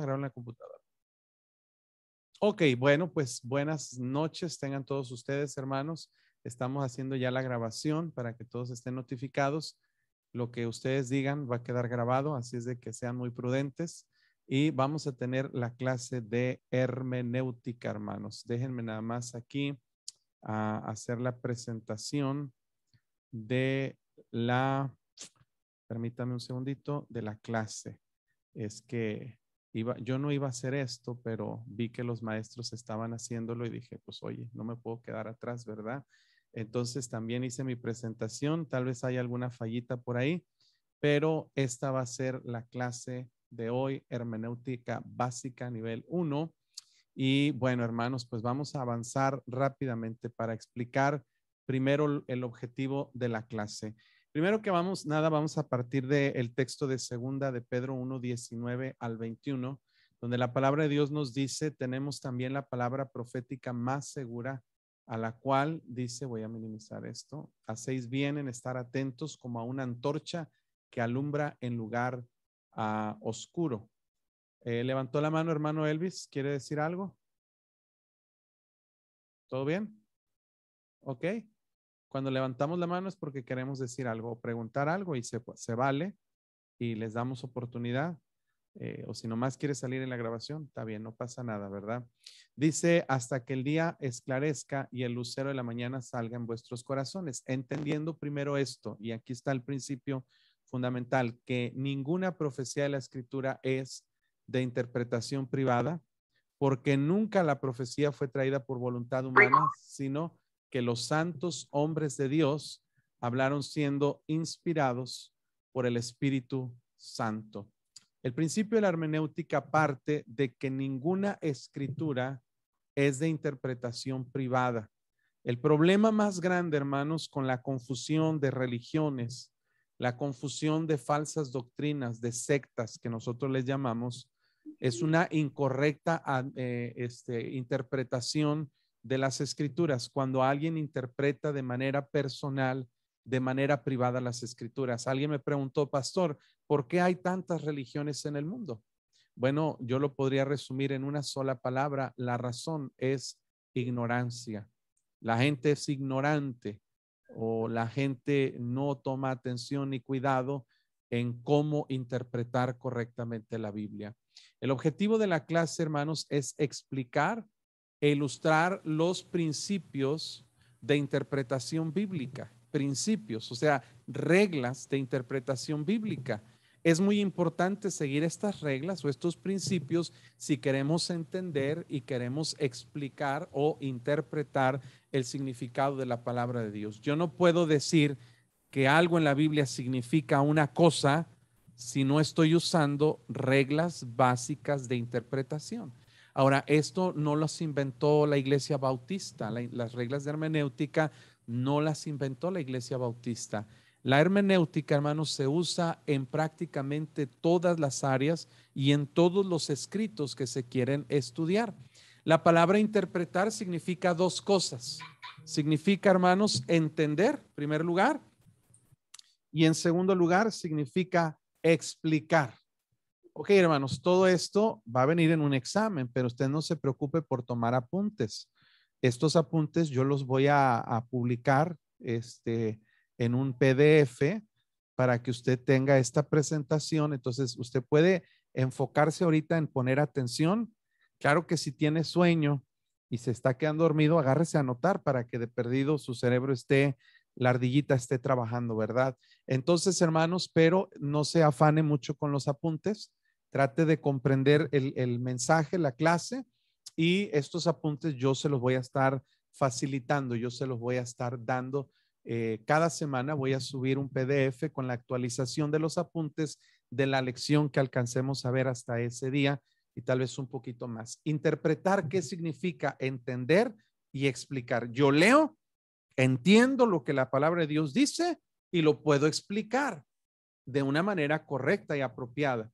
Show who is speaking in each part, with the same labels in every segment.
Speaker 1: grabar en la computadora. Ok, bueno, pues buenas noches tengan todos ustedes, hermanos. Estamos haciendo ya la grabación para que todos estén notificados. Lo que ustedes digan va a quedar grabado, así es de que sean muy prudentes. Y vamos a tener la clase de hermenéutica, hermanos. Déjenme nada más aquí hacer la presentación de permítame un segundito, de la clase. Es que yo no iba a hacer esto, pero vi que los maestros estaban haciéndolo y dije, pues oye, no me puedo quedar atrás, ¿verdad? Entonces también hice mi presentación, tal vez haya alguna fallita por ahí, pero esta va a ser la clase de hoy, hermenéutica básica nivel 1. Y bueno, hermanos, pues vamos a avanzar rápidamente para explicar primero el objetivo de la clase. Primero que vamos a partir del texto de segunda de Pedro 1, 19 al 21, donde la palabra de Dios nos dice, tenemos también la palabra profética más segura, a la cual dice, voy a minimizar esto, hacéis bien en estar atentos como a una antorcha que alumbra en lugar oscuro. Levantó la mano hermano Elvis, ¿quiere decir algo? ¿Todo bien? Ok. Cuando levantamos la mano es porque queremos decir algo o preguntar algo y se vale y les damos oportunidad. O si nomás quiere salir en la grabación, está bien, no pasa nada, ¿verdad? Dice, hasta que el día esclarezca y el lucero de la mañana salga en vuestros corazones, entendiendo primero esto, y aquí está el principio fundamental, que ninguna profecía de la Escritura es de interpretación privada, porque nunca la profecía fue traída por voluntad humana, sino que los santos hombres de Dios hablaron siendo inspirados por el Espíritu Santo. El principio de la hermenéutica parte de que ninguna escritura es de interpretación privada. El problema más grande, hermanos, con la confusión de religiones, la confusión de falsas doctrinas, de sectas que nosotros les llamamos, es una incorrecta interpretación de las escrituras. Cuando alguien interpreta de manera personal, de manera privada las escrituras. Alguien me preguntó, pastor, ¿por qué hay tantas religiones en el mundo? Bueno, yo lo podría resumir en una sola palabra. La razón es ignorancia. La gente es ignorante o la gente no toma atención ni cuidado en cómo interpretar correctamente la Biblia. El objetivo de la clase, hermanos, es explicar e ilustrar los principios de interpretación bíblica, principios, o sea, reglas de interpretación bíblica. Es muy importante seguir estas reglas o estos principios si queremos entender y queremos explicar o interpretar el significado de la palabra de Dios. Yo no puedo decir que algo en la Biblia significa una cosa si no estoy usando reglas básicas de interpretación. Ahora, esto no las inventó la Iglesia Bautista, las reglas de hermenéutica no las inventó la Iglesia Bautista. La hermenéutica, hermanos, se usa en prácticamente todas las áreas y en todos los escritos que se quieren estudiar. La palabra interpretar significa dos cosas. Significa, hermanos, entender, en primer lugar, y en segundo lugar, significa explicar. Ok, hermanos, todo esto va a venir en un examen, pero usted no se preocupe por tomar apuntes. Estos apuntes yo los voy a publicar en un PDF para que usted tenga esta presentación. Entonces, usted puede enfocarse ahorita en poner atención. Claro que si tiene sueño y se está quedando dormido, agárrese a anotar para que de perdido su cerebro la ardillita esté trabajando, ¿verdad? Entonces, hermanos, pero no se afane mucho con los apuntes. Trate de comprender el mensaje, la clase, y estos apuntes yo se los voy a estar facilitando, yo se los voy a estar dando. Cada semana voy a subir un PDF con la actualización de los apuntes de la lección que alcancemos a ver hasta ese día y tal vez un poquito más. Interpretar qué significa entender y explicar. Yo leo, entiendo lo que la palabra de Dios dice y lo puedo explicar de una manera correcta y apropiada.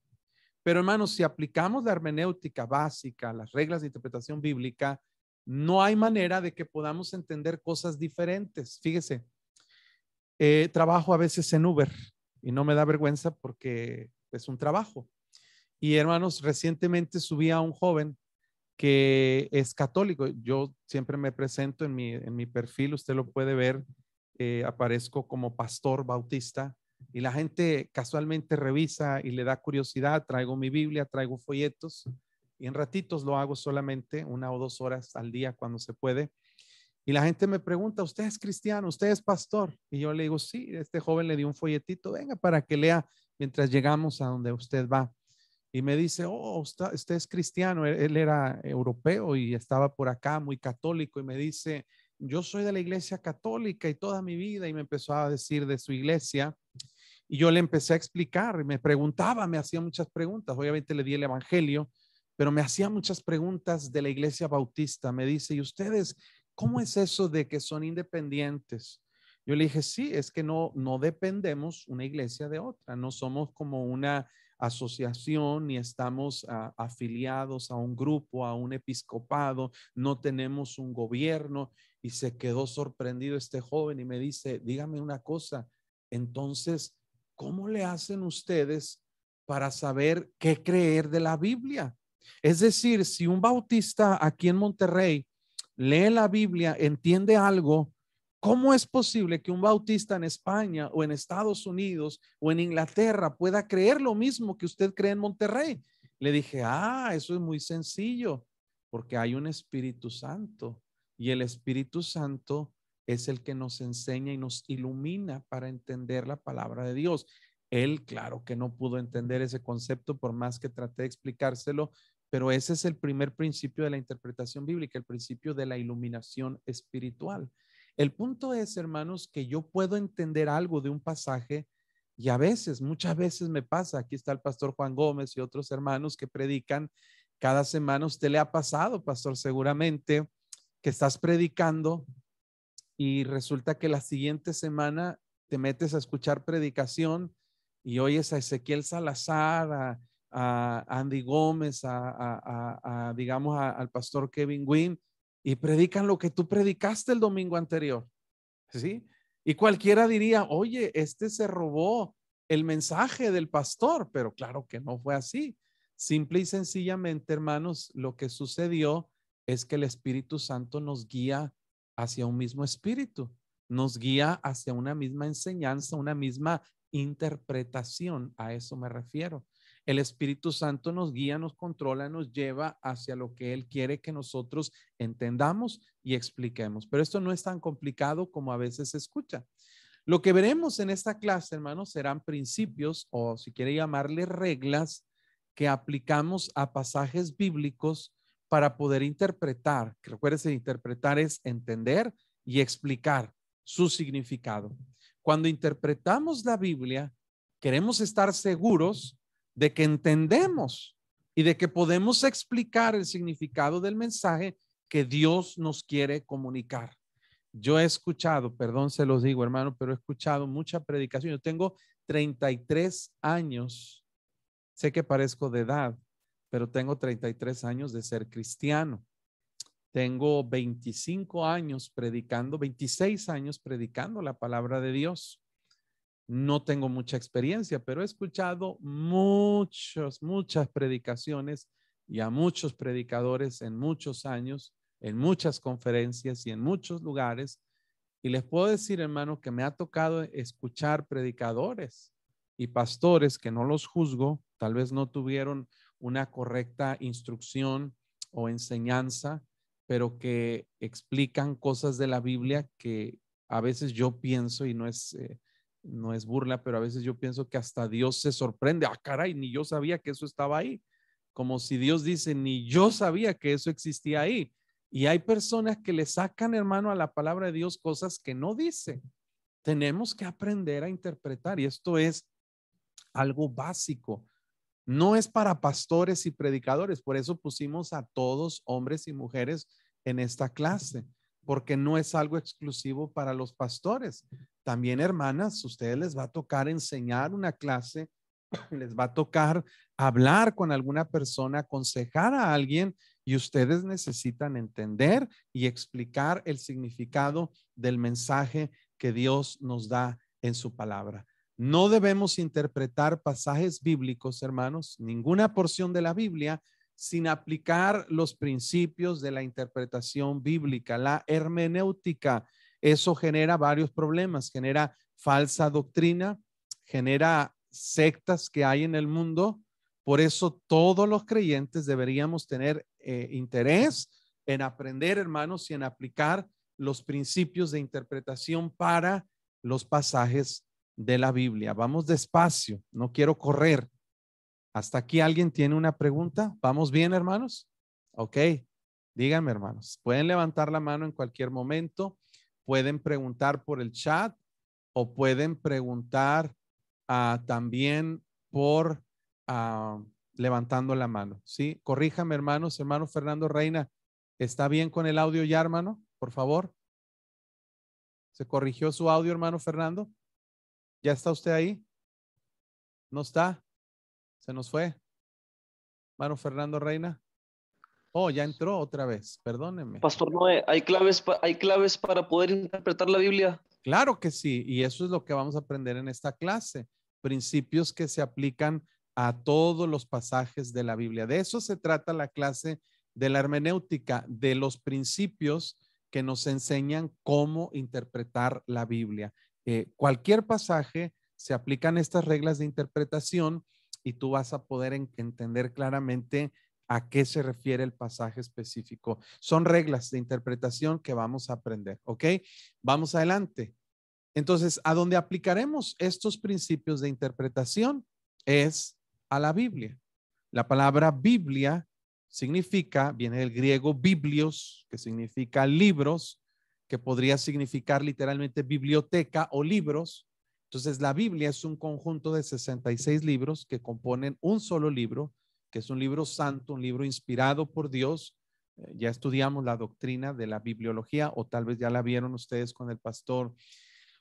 Speaker 1: Pero hermanos, si aplicamos la hermenéutica básica, las reglas de interpretación bíblica, no hay manera de que podamos entender cosas diferentes. Fíjese, trabajo a veces en Uber y no me da vergüenza porque es un trabajo. Y hermanos, recientemente subí a un joven que es católico. Yo siempre me presento en mi perfil, usted lo puede ver, aparezco como pastor bautista y la gente casualmente revisa y le da curiosidad. Traigo mi Biblia, traigo folletos y en ratitos lo hago solamente 1 o 2 horas al día cuando se puede. Y la gente me pregunta, ¿usted es cristiano? ¿Usted es pastor? Y yo le digo, sí, este joven le dio un folletito, venga para que lea mientras llegamos a donde usted va. Y me dice, oh, usted es cristiano. Él era europeo y estaba por acá, muy católico. Y me dice, yo soy de la iglesia católica y toda mi vida. Y me empezó a decir de su iglesia. Y yo le empecé a explicar y me preguntaba, me hacía muchas preguntas. Obviamente le di el evangelio, pero me hacía muchas preguntas de la iglesia bautista. Me dice, ¿y ustedes cómo es eso de que son independientes? Yo le dije, sí, es que no dependemos una iglesia de otra, no somos como una asociación ni estamos afiliados a un grupo, a un episcopado, no tenemos un gobierno. Y se quedó sorprendido este joven y me dice, dígame una cosa, entonces, ¿cómo le hacen ustedes para saber qué creer de la Biblia? Es decir, si un bautista aquí en Monterrey lee la Biblia, entiende algo, ¿cómo es posible que un bautista en España o en Estados Unidos o en Inglaterra pueda creer lo mismo que usted cree en Monterrey? Le dije, eso es muy sencillo, porque hay un Espíritu Santo y el Espíritu Santo es el que nos enseña y nos ilumina para entender la palabra de Dios. Él, claro que no pudo entender ese concepto por más que traté de explicárselo, pero ese es el primer principio de la interpretación bíblica, el principio de la iluminación espiritual. El punto es, hermanos, que yo puedo entender algo de un pasaje y a veces, muchas veces me pasa, aquí está el pastor Juan Gómez y otros hermanos que predican cada semana. Usted le ha pasado, pastor, seguramente que estás predicando y resulta que la siguiente semana te metes a escuchar predicación y oyes a Ezequiel Salazar, a Andy Gómez, digamos, al pastor Kevin Wynn y predican lo que tú predicaste el domingo anterior, ¿sí? Y cualquiera diría, oye, este se robó el mensaje del pastor, pero claro que no fue así. Simple y sencillamente, hermanos, lo que sucedió es que el Espíritu Santo nos guía hacia un mismo espíritu, nos guía hacia una misma enseñanza, una misma interpretación. A eso me refiero. El Espíritu Santo nos guía, nos controla, nos lleva hacia lo que Él quiere que nosotros entendamos y expliquemos. Pero esto no es tan complicado como a veces se escucha. Lo que veremos en esta clase, hermanos, serán principios o si quiere llamarle reglas que aplicamos a pasajes bíblicos para poder interpretar. Recuérdese, interpretar es entender y explicar su significado. Cuando interpretamos la Biblia, queremos estar seguros de que entendemos y de que podemos explicar el significado del mensaje que Dios nos quiere comunicar. Yo he escuchado, perdón, se los digo, hermano, pero he escuchado mucha predicación. Yo tengo 33 años. Sé que parezco de edad, pero tengo 33 años de ser cristiano. Tengo 25 años predicando, 26 años predicando la palabra de Dios. No tengo mucha experiencia, pero he escuchado muchas predicaciones y a muchos predicadores en muchos años, en muchas conferencias y en muchos lugares. Y les puedo decir, hermano, que me ha tocado escuchar predicadores y pastores que no los juzgo, tal vez no tuvieron una correcta instrucción o enseñanza, pero que explican cosas de la Biblia que a veces yo pienso, y no es burla, pero a veces yo pienso que hasta Dios se sorprende. Caray, ni yo sabía que eso estaba ahí. Como si Dios dice, ni yo sabía que eso existía ahí. Y hay personas que le sacan, hermano, a la palabra de Dios cosas que no dice. Tenemos que aprender a interpretar y esto es algo básico. No es para pastores y predicadores, por eso pusimos a todos, hombres y mujeres, en esta clase, porque no es algo exclusivo para los pastores. También, hermanas, ustedes les va a tocar enseñar una clase, les va a tocar hablar con alguna persona, aconsejar a alguien y ustedes necesitan entender y explicar el significado del mensaje que Dios nos da en su palabra. No debemos interpretar pasajes bíblicos, hermanos, ninguna porción de la Biblia, sin aplicar los principios de la interpretación bíblica, la hermenéutica. Eso genera varios problemas, genera falsa doctrina, genera sectas que hay en el mundo. Por eso todos los creyentes deberíamos tener interés en aprender, hermanos, y en aplicar los principios de interpretación para los pasajes de la Biblia. Vamos despacio, no quiero correr. ¿Hasta aquí alguien tiene una pregunta? ¿Vamos bien, hermanos? Ok, díganme, hermanos. Pueden levantar la mano en cualquier momento, pueden preguntar por el chat o pueden preguntar también por levantando la mano. ¿Sí? Corríjame, hermanos. Hermano Fernando Reina, ¿está bien con el audio ya, hermano? Por favor. ¿Se corrigió su audio, hermano Fernando? ¿Ya está usted ahí? ¿No está? ¿Se nos fue? Hermano Fernando Reina. Oh, ya entró otra vez. Perdónenme.
Speaker 2: Pastor Noé, hay claves para poder interpretar la Biblia.
Speaker 1: Claro que sí, y eso es lo que vamos a aprender en esta clase. Principios que se aplican a todos los pasajes de la Biblia. De eso se trata la clase de la hermenéutica, de los principios que nos enseñan cómo interpretar la Biblia. Cualquier pasaje se aplican estas reglas de interpretación y tú vas a poder entender claramente a qué se refiere el pasaje específico. Son reglas de interpretación que vamos a aprender, ¿ok? Vamos adelante. Entonces, a donde aplicaremos estos principios de interpretación es a la Biblia. La palabra Biblia viene del griego biblios, que significa libros, que podría significar literalmente biblioteca o libros. Entonces, la Biblia es un conjunto de 66 libros que componen un solo libro, que es un libro santo, un libro inspirado por Dios. Ya estudiamos la doctrina de la bibliología, o tal vez ya la vieron ustedes con el pastor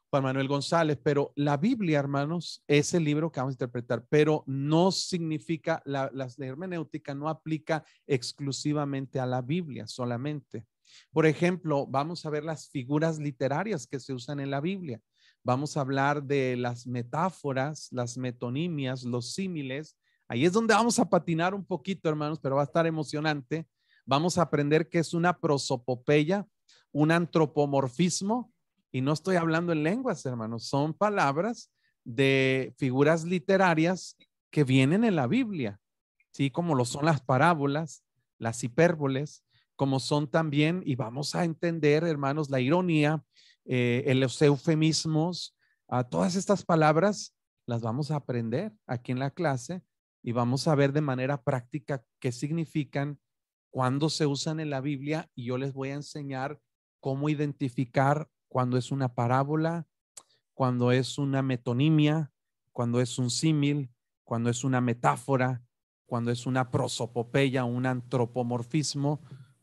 Speaker 1: Juan Manuel González, pero la Biblia, hermanos, es el libro que vamos a interpretar, pero no significa, la hermenéutica no aplica exclusivamente a la Biblia solamente. Por ejemplo, vamos a ver las figuras literarias que se usan en la Biblia. Vamos a hablar de las metáforas, las metonimias, los símiles. Ahí es donde vamos a patinar un poquito, hermanos, pero va a estar emocionante. Vamos a aprender qué es una prosopopeya, un antropomorfismo, y no estoy hablando en lenguas, hermanos, son palabras de figuras literarias que vienen en la Biblia, ¿sí? Como lo son las parábolas, las hipérboles, como son también, y vamos a entender, hermanos, la ironía, los eufemismos, todas estas palabras las vamos a aprender aquí en la clase y vamos a ver de manera práctica qué significan, cuándo se usan en la Biblia, y yo les voy a enseñar cómo identificar cuando es una parábola, cuando es una metonimia, cuando es un símil, cuando es una metáfora, cuando es una prosopopeya, un antropomorfismo,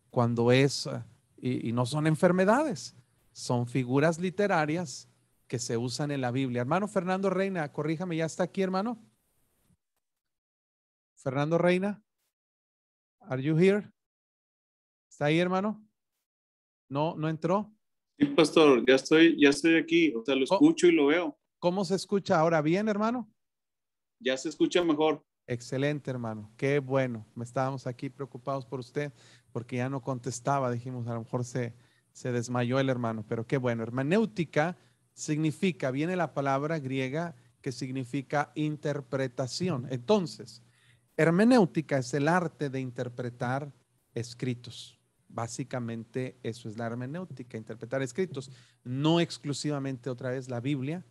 Speaker 1: cuando es, y no son enfermedades, son figuras literarias que se usan en la Biblia. Hermano Fernando Reina, corríjame, ¿ya está aquí, hermano? Fernando Reina, are you here? ¿Está ahí, hermano? No, no entró.
Speaker 3: Sí, pastor, ya estoy aquí, o sea, lo escucho y lo veo.
Speaker 1: ¿Cómo se escucha ahora? ¿Bien, hermano?
Speaker 3: Ya se escucha mejor.
Speaker 1: Excelente, hermano. Qué bueno. Me estábamos aquí preocupados por usted porque ya no contestaba. Dijimos, a lo mejor se desmayó el hermano, pero qué bueno. Hermenéutica significa, viene la palabra griega que significa interpretación. Entonces, hermenéutica es el arte de interpretar escritos. Básicamente eso es la hermenéutica, interpretar escritos. No exclusivamente otra vez la Biblia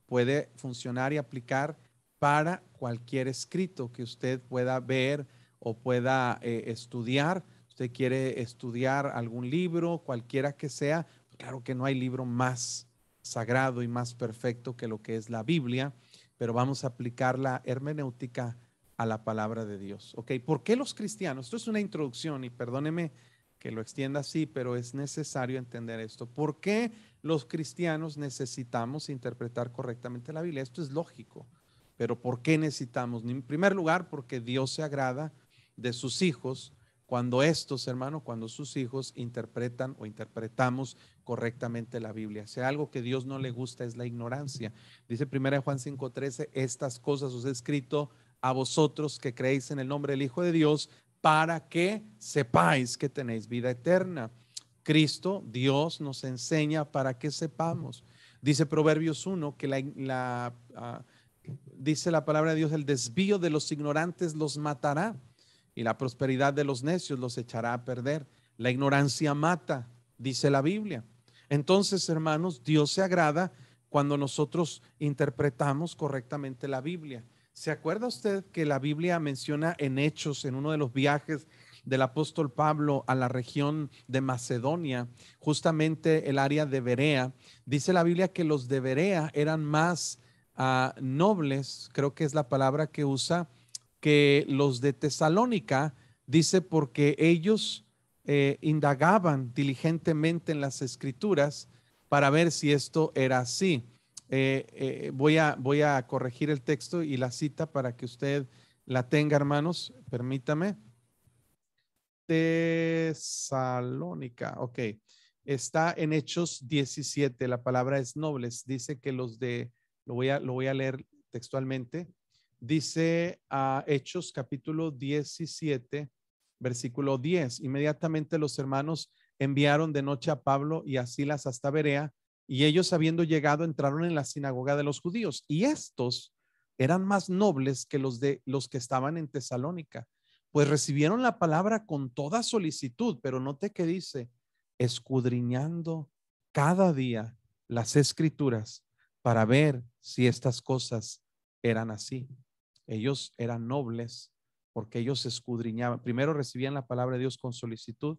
Speaker 1: puede funcionar y aplicar para cualquier escrito que usted pueda ver o pueda estudiar. Usted quiere estudiar algún libro, cualquiera que sea, claro que no hay libro más sagrado y más perfecto que lo que es la Biblia, pero vamos a aplicar la hermenéutica a la palabra de Dios. ¿Ok? ¿Por qué los cristianos? Esto es una introducción y perdóneme que lo extienda así, pero es necesario entender esto. ¿Por qué los cristianos necesitamos interpretar correctamente la Biblia? Esto es lógico, pero ¿por qué necesitamos? En primer lugar, porque Dios se agrada de sus hijos cuando estos, hermano, cuando sus hijos interpretan o interpretamos correctamente la Biblia. Si algo que Dios no le gusta es la ignorancia. Dice 1 Juan 5:13, estas cosas os he escrito a vosotros que creéis en el nombre del Hijo de Dios, para que sepáis que tenéis vida eterna. Cristo, Dios, nos enseña para que sepamos. Dice Proverbios 1 que dice la palabra de Dios, el desvío de los ignorantes los matará y la prosperidad de los necios los echará a perder. La ignorancia mata, dice la Biblia. Entonces, hermanos, Dios se agrada cuando nosotros interpretamos correctamente la Biblia. ¿Se acuerda usted que la Biblia menciona en Hechos, en uno de los viajes del apóstol Pablo a la región de Macedonia, justamente el área de Berea? Dice la Biblia que los de Berea eran más nobles, creo que es la palabra que usa, que los de Tesalónica. Dice porque ellos indagaban diligentemente en las escrituras para ver si esto era así. Voy a corregir el texto y la cita para que usted la tenga, hermanos. Permítame. Tesalónica, ok. Está en Hechos 17, la palabra es nobles. Dice que los de, lo voy a leer textualmente. Dice Hechos capítulo 17, versículo 10. Inmediatamente los hermanos enviaron de noche a Pablo y a Silas hasta Berea, y ellos, habiendo llegado, entraron en la sinagoga de los judíos, y estos eran más nobles que los que estaban en Tesalónica, pues recibieron la palabra con toda solicitud. Pero note que dice, escudriñando cada día las escrituras para ver si estas cosas eran así. Ellos eran nobles porque ellos escudriñaban. Primero recibían la palabra de Dios con solicitud.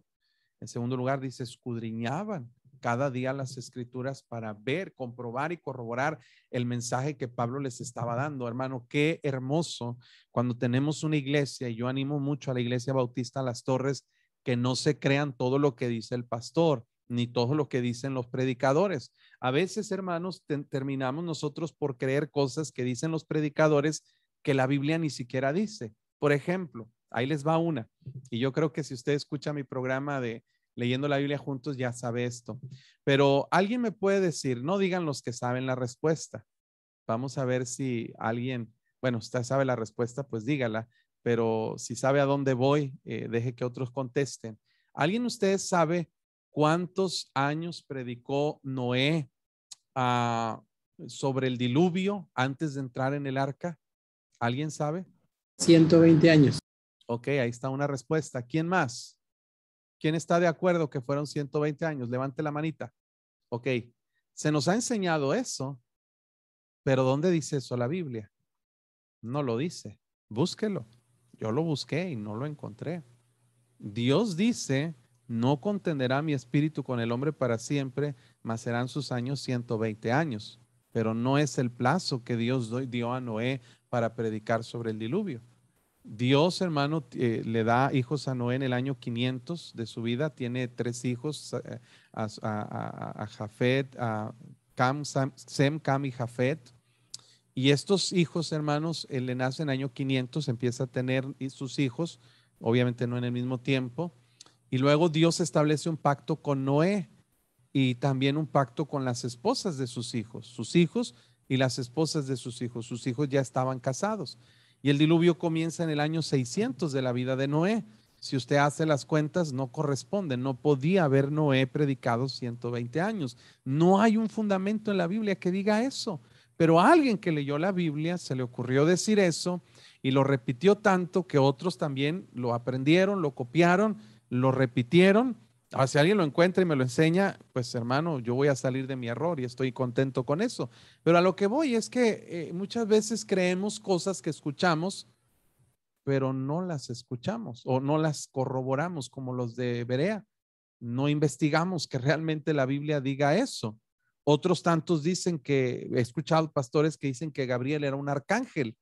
Speaker 1: En segundo lugar dice, escudriñaban cada día las escrituras para ver, comprobar y corroborar el mensaje que Pablo les estaba dando. Hermano, qué hermoso cuando tenemos una iglesia, y yo animo mucho a la Iglesia Bautista Las Torres, que no se crean todo lo que dice el pastor, ni todo lo que dicen los predicadores. A veces, hermanos, terminamos nosotros por creer cosas que dicen los predicadores que la Biblia ni siquiera dice. Por ejemplo, ahí les va una, y yo creo que si usted escucha mi programa de Leyendo la Biblia Juntos ya sabe esto, pero alguien me puede decir, no digan los que saben la respuesta. Vamos a ver si alguien, bueno, usted sabe la respuesta, pues dígala, pero si sabe a dónde voy, deje que otros contesten. ¿Alguien de ustedes sabe cuántos años predicó Noé sobre el diluvio antes de entrar en el arca? ¿Alguien sabe?
Speaker 4: 120 años.
Speaker 1: Ok, ahí está una respuesta. ¿Quién más? ¿Quién está de acuerdo que fueron 120 años? Levante la manita. Ok, se nos ha enseñado eso, pero ¿dónde dice eso la Biblia? No lo dice. Búsquelo. Yo lo busqué y no lo encontré. Dios dice, no contenderá mi espíritu con el hombre para siempre, mas serán sus años 120 años. Pero no es el plazo que Dios dio a Noé para predicar sobre el diluvio. Dios, hermano, le da hijos a Noé en el año 500 de su vida. Tiene 3 hijos, a Jafet, a Cam, Sem, Cam y Jafet. Y estos hijos, hermanos, él le nace en el año 500, empieza a tener sus hijos, obviamente no en el mismo tiempo. Y luego Dios establece un pacto con Noé y también un pacto con las esposas de sus hijos y las esposas de sus hijos. Sus hijos ya estaban casados. Y el diluvio comienza en el año 600 de la vida de Noé. Si usted hace las cuentas, no corresponde. No podía haber Noé predicado 120 años. No hay un fundamento en la Biblia que diga eso. Pero a alguien que leyó la Biblia se le ocurrió decir eso y lo repitió tanto que otros también lo aprendieron, lo copiaron, lo repitieron. Ahora, si alguien lo encuentra y me lo enseña, pues hermano, yo voy a salir de mi error y estoy contento con eso. Pero a lo que voy es que muchas veces creemos cosas que escuchamos, pero no las escuchamos o no las corroboramos como los de Berea. No investigamos que realmente la Biblia diga eso. Otros tantos dicen que, he escuchado pastores que dicen que Gabriel era un arcángel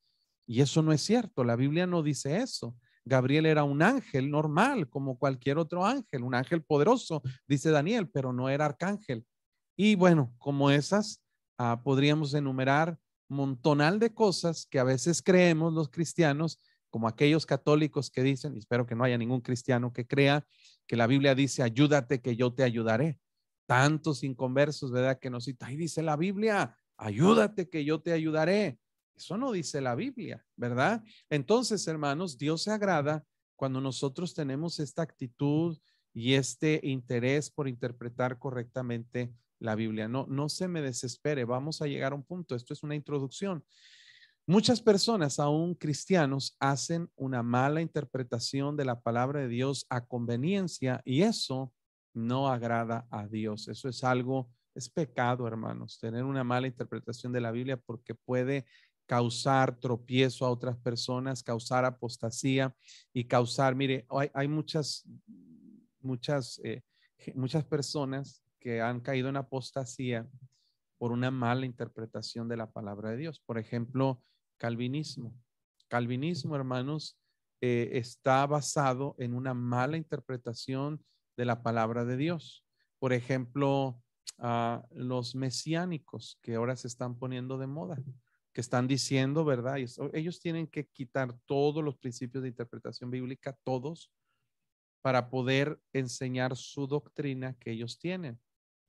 Speaker 1: y eso no es cierto. La Biblia no dice eso. Gabriel era un ángel normal, como cualquier otro ángel, un ángel poderoso, dice Daniel, pero no era arcángel. Y bueno, como esas, podríamos enumerar montonal de cosas que a veces creemos los cristianos como aquellos católicos que dicen, y espero que no haya ningún cristiano que crea que la Biblia dice, ayúdate que yo te ayudaré. Tantos inconversos, ¿verdad? Que nos cita, ahí dice la Biblia, ayúdate que yo te ayudaré. Eso no dice la Biblia, ¿verdad? Entonces, hermanos, Dios se agrada cuando nosotros tenemos esta actitud y este interés por interpretar correctamente la Biblia. No se me desespere, vamos a llegar a un punto. Esto es una introducción. Muchas personas, aún cristianos, hacen una mala interpretación de la palabra de Dios a conveniencia y eso no agrada a Dios. Eso es algo, es pecado, hermanos, tener una mala interpretación de la Biblia porque puede causar tropiezo a otras personas, causar apostasía y causar, mire, hay muchas personas que han caído en apostasía por una mala interpretación de la palabra de Dios. Por ejemplo, calvinismo. Calvinismo, hermanos, está basado en una mala interpretación de la palabra de Dios. Por ejemplo, los mesiánicos que ahora se están poniendo de moda, que están diciendo, ¿verdad? Ellos tienen que quitar todos los principios de interpretación bíblica, todos, para poder enseñar su doctrina que ellos tienen.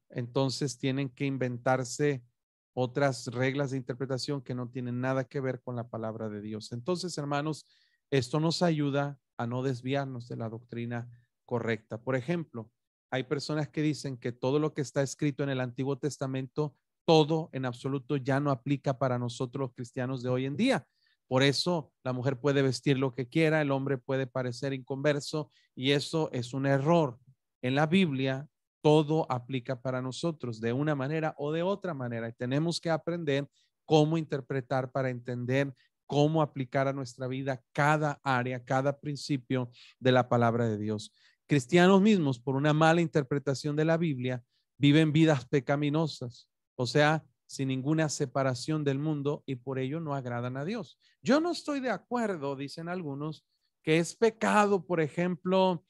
Speaker 1: Entonces tienen que inventarse otras reglas de interpretación que no tienen nada que ver con la palabra de Dios. Entonces, hermanos, esto nos ayuda a no desviarnos de la doctrina correcta. Por ejemplo, hay personas que dicen que todo lo que está escrito en el Antiguo Testamento, todo en absoluto ya no aplica para nosotros los cristianos de hoy en día. Por eso la mujer puede vestir lo que quiera, el hombre puede parecer inconverso y eso es un error. En la Biblia todo aplica para nosotros de una manera o de otra manera y tenemos que aprender cómo interpretar para entender cómo aplicar a nuestra vida cada área, cada principio de la palabra de Dios. Cristianos mismos, por una mala interpretación de la Biblia, viven vidas pecaminosas, o sea, sin ninguna separación del mundo y por ello no agradan a Dios. Yo no estoy de acuerdo, dicen algunos, que es pecado, por ejemplo,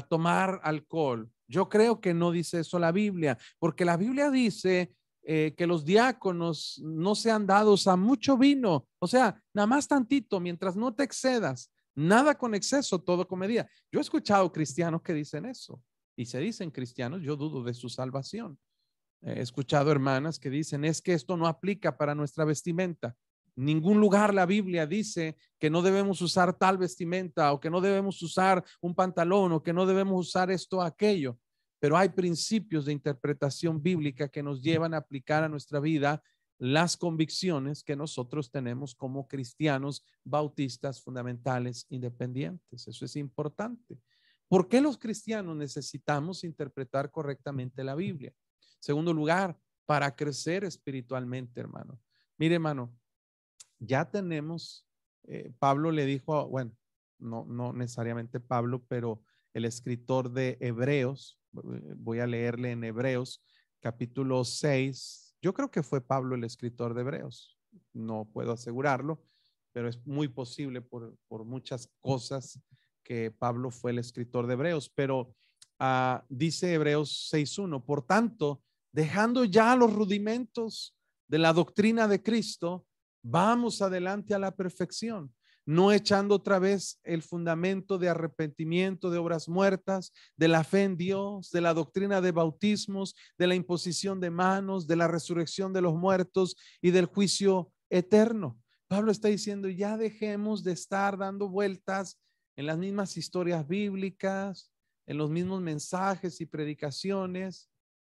Speaker 1: tomar alcohol. Yo creo que no dice eso la Biblia, porque la Biblia dice que los diáconos no sean dados a mucho vino, o sea, nada más tantito, mientras no te excedas, nada con exceso, todo con medida. Yo he escuchado cristianos que dicen eso y se dicen cristianos, yo dudo de su salvación. He escuchado hermanas que dicen, es que esto no aplica para nuestra vestimenta. Ningún lugar la Biblia dice que no debemos usar tal vestimenta o que no debemos usar un pantalón o que no debemos usar esto o aquello. Pero hay principios de interpretación bíblica que nos llevan a aplicar a nuestra vida las convicciones que nosotros tenemos como cristianos bautistas fundamentales independientes. Eso es importante. ¿Por qué los cristianos necesitamos interpretar correctamente la Biblia? Segundo lugar, para crecer espiritualmente, hermano. Mire, hermano, ya tenemos, Pablo le dijo, bueno, no necesariamente Pablo, pero el escritor de Hebreos, voy a leerle en Hebreos capítulo 6, yo creo que fue Pablo el escritor de Hebreos, no puedo asegurarlo, pero es muy posible por muchas cosas que Pablo fue el escritor de Hebreos, pero dice Hebreos 6:1, por tanto, dejando ya los rudimentos de la doctrina de Cristo, vamos adelante a la perfección, no echando otra vez el fundamento de arrepentimiento de obras muertas, de la fe en Dios, de la doctrina de bautismos, de la imposición de manos, de la resurrección de los muertos y del juicio eterno. Pablo está diciendo, ya dejemos de estar dando vueltas en las mismas historias bíblicas, en los mismos mensajes y predicaciones.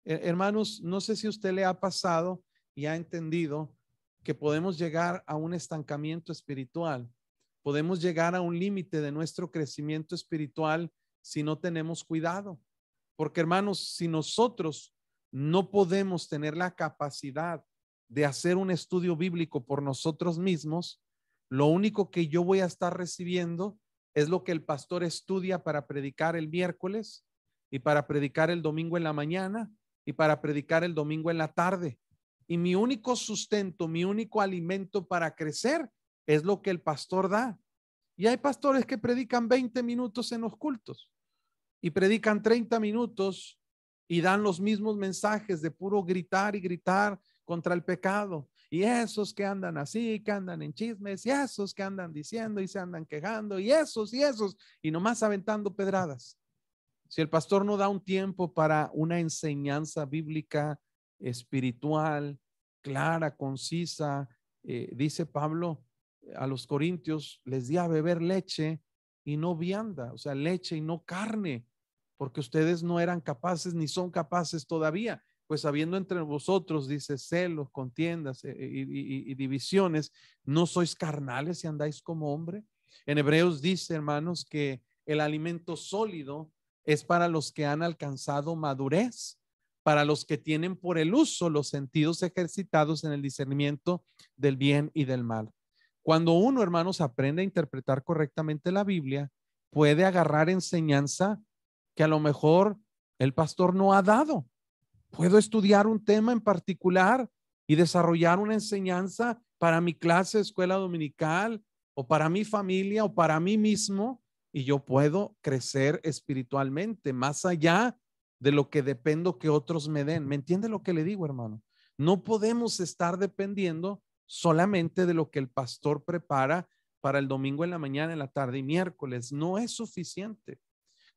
Speaker 1: Hermanos, no sé si a usted le ha pasado y ha entendido que podemos llegar a un estancamiento espiritual, podemos llegar a un límite de nuestro crecimiento espiritual si no tenemos cuidado. Porque, hermanos, si nosotros no podemos tener la capacidad de hacer un estudio bíblico por nosotros mismos, lo único que yo voy a estar recibiendo es lo que el pastor estudia para predicar el miércoles y para predicar el domingo en la mañana y para predicar el domingo en la tarde. Y mi único sustento, mi único alimento para crecer es lo que el pastor da. Y hay pastores que predican 20 minutos en los cultos y predican 30 minutos y dan los mismos mensajes de puro gritar y gritar contra el pecado. y esos que andan así, que andan en chismes, y esos que andan diciendo y se andan quejando, y esos, y nomás aventando pedradas. Si el pastor no da un tiempo para una enseñanza bíblica, espiritual, clara, concisa, dice Pablo a los corintios, les di a beber leche y no vianda, o sea, leche y no carne, porque ustedes no eran capaces ni son capaces todavía, pues habiendo entre vosotros, dice, celos, contiendas y divisiones, ¿no sois carnales y andáis como hombre? En Hebreos dice, hermanos, que el alimento sólido es para los que han alcanzado madurez, para los que tienen por el uso los sentidos ejercitados en el discernimiento del bien y del mal. Cuando uno, hermanos, aprende a interpretar correctamente la Biblia, puede agarrar enseñanza que a lo mejor el pastor no ha dado. Puedo estudiar un tema en particular y desarrollar una enseñanza para mi clase de escuela dominical o para mi familia o para mí mismo, y yo puedo crecer espiritualmente más allá de lo que dependo que otros me den. ¿Me entiende lo que le digo, hermano? No podemos estar dependiendo solamente de lo que el pastor prepara para el domingo en la mañana, en la tarde y miércoles. No es suficiente.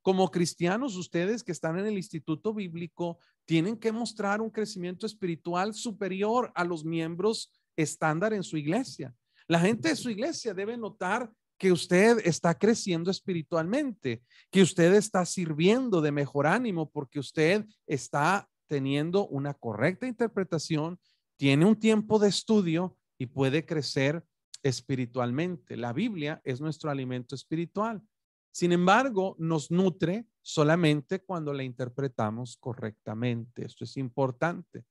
Speaker 1: Como cristianos, ustedes que están en el instituto bíblico tienen que mostrar un crecimiento espiritual superior a los miembros estándar en su iglesia. La gente de su iglesia debe notar que usted está creciendo espiritualmente, que usted está sirviendo de mejor ánimo porque usted está teniendo una correcta interpretación, tiene un tiempo de estudio y puede crecer espiritualmente. La Biblia es nuestro alimento espiritual. Sin embargo, nos nutre solamente cuando la interpretamos correctamente. Esto es importante.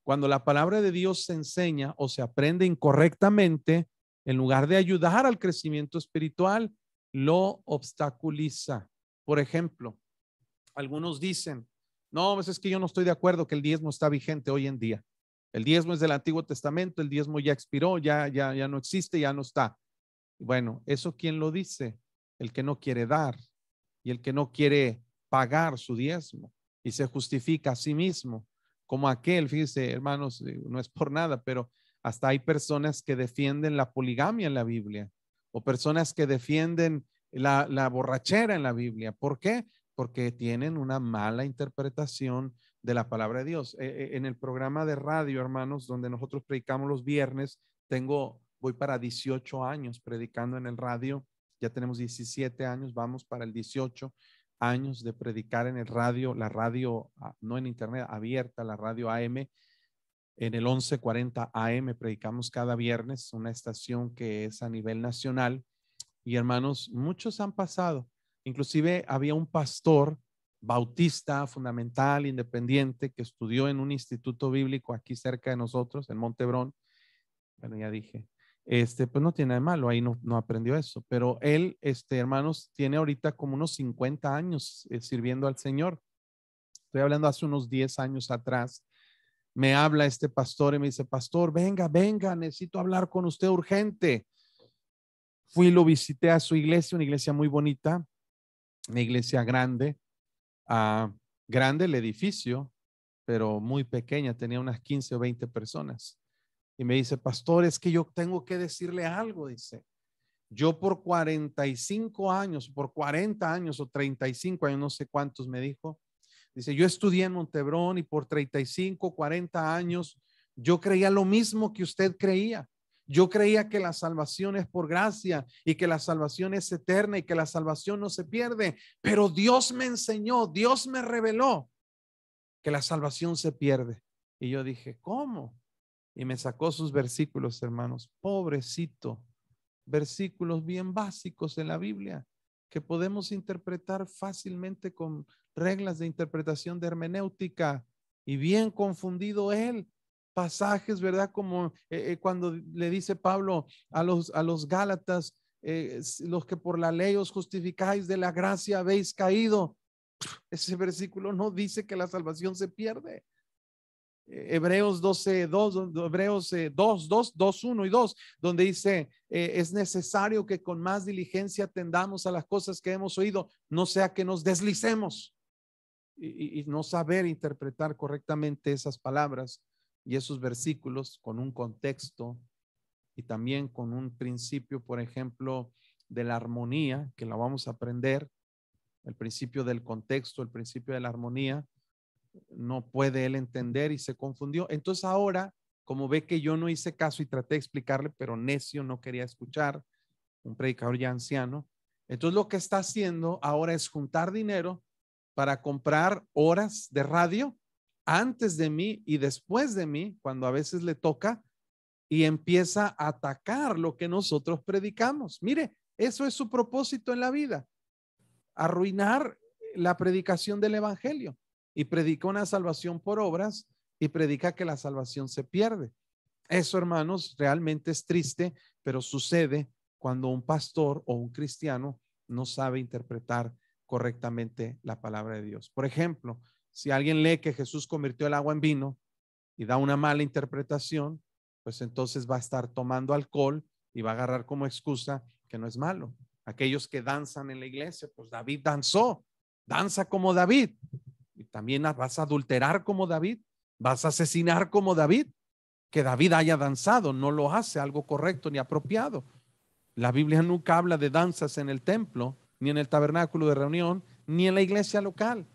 Speaker 1: Cuando la palabra de Dios se enseña o se aprende incorrectamente, en lugar de ayudar al crecimiento espiritual, lo obstaculiza. Por ejemplo, algunos dicen, no, pues es que yo no estoy de acuerdo que el diezmo está vigente hoy en día. El diezmo es del Antiguo Testamento, el diezmo ya expiró, ya no existe, ya no está. Bueno, ¿eso quién lo dice? El que no quiere dar y el que no quiere pagar su diezmo y se justifica a sí mismo como aquel. Fíjese, hermanos, no es por nada, pero hasta hay personas que defienden la poligamia en la Biblia o personas que defienden la borrachera en la Biblia. ¿Por qué? Porque tienen una mala interpretación de la palabra de Dios. En el programa de radio, hermanos, donde nosotros predicamos los viernes, voy para 18 años predicando en el radio. Ya tenemos 17 años, vamos para el 18 años de predicar en el radio, la radio, no en internet, abierta, la radio AM. En el 1140 AM predicamos cada viernes, una estación que es a nivel nacional. Y hermanos, muchos han pasado. Inclusive había un pastor bautista, fundamental, independiente, que estudió en un instituto bíblico aquí cerca de nosotros, en Montebrón. Bueno, ya dije, pues no tiene nada de malo, ahí no aprendió eso, pero él, hermanos, tiene ahorita como unos 50 años sirviendo al Señor. Estoy hablando hace unos 10 años atrás. Me habla este pastor y me dice, pastor, venga, necesito hablar con usted urgente. Fui y lo visité a su iglesia, una iglesia muy bonita, una iglesia grande, grande el edificio, pero muy pequeña, tenía unas 15 o 20 personas. Y me dice, pastor, es que yo tengo que decirle algo, dice. Yo por 45 años, por 40 años o 35 años, no sé cuántos me dijo. Dice, yo estudié en Montebrón y por 35, 40 años, yo creía lo mismo que usted creía. Yo creía que la salvación es por gracia y que la salvación es eterna y que la salvación no se pierde. Pero Dios me enseñó, Dios me reveló que la salvación se pierde. Y yo dije, ¿cómo? Y me sacó sus versículos, hermanos. Pobrecito, versículos bien básicos en la Biblia que podemos interpretar fácilmente con reglas de interpretación de hermenéutica, y bien confundido él. Pasajes, ¿verdad? Como cuando le dice Pablo a los Gálatas, los que por la ley os justificáis, de la gracia habéis caído. Ese versículo no dice que la salvación se pierde. Hebreos 12, 2, Hebreos 2, 1 y 2, donde dice, es necesario que con más diligencia atendamos a las cosas que hemos oído, no sea que nos deslicemos y no saber interpretar correctamente esas palabras. y esos versículos con un contexto y también con un principio, por ejemplo, de la armonía, que la vamos a aprender, el principio del contexto, el principio de la armonía, no puede él entender y se confundió. Entonces ahora, como ve que yo no hice caso y traté de explicarle, pero necio no quería escuchar, un predicador ya anciano, entonces lo que está haciendo ahora es juntar dinero para comprar horas de radio antes de mí y después de mí, cuando a veces le toca, y empieza a atacar lo que nosotros predicamos. Mire, eso es su propósito en la vida, arruinar la predicación del evangelio, y predica una salvación por obras y predica que la salvación se pierde. Eso, hermanos, realmente es triste, pero sucede cuando un pastor o un cristiano no sabe interpretar correctamente la palabra de Dios. Por ejemplo, si alguien lee que Jesús convirtió el agua en vino y da una mala interpretación, pues entonces va a estar tomando alcohol y va a agarrar como excusa que no es malo. Aquellos que danzan en la iglesia, pues David danzó, danza como David. Y también vas a adulterar como David, vas a asesinar como David. Que David haya danzado no lo hace algo correcto ni apropiado. La Biblia nunca habla de danzas en el templo, ni en el tabernáculo de reunión, ni en la iglesia local.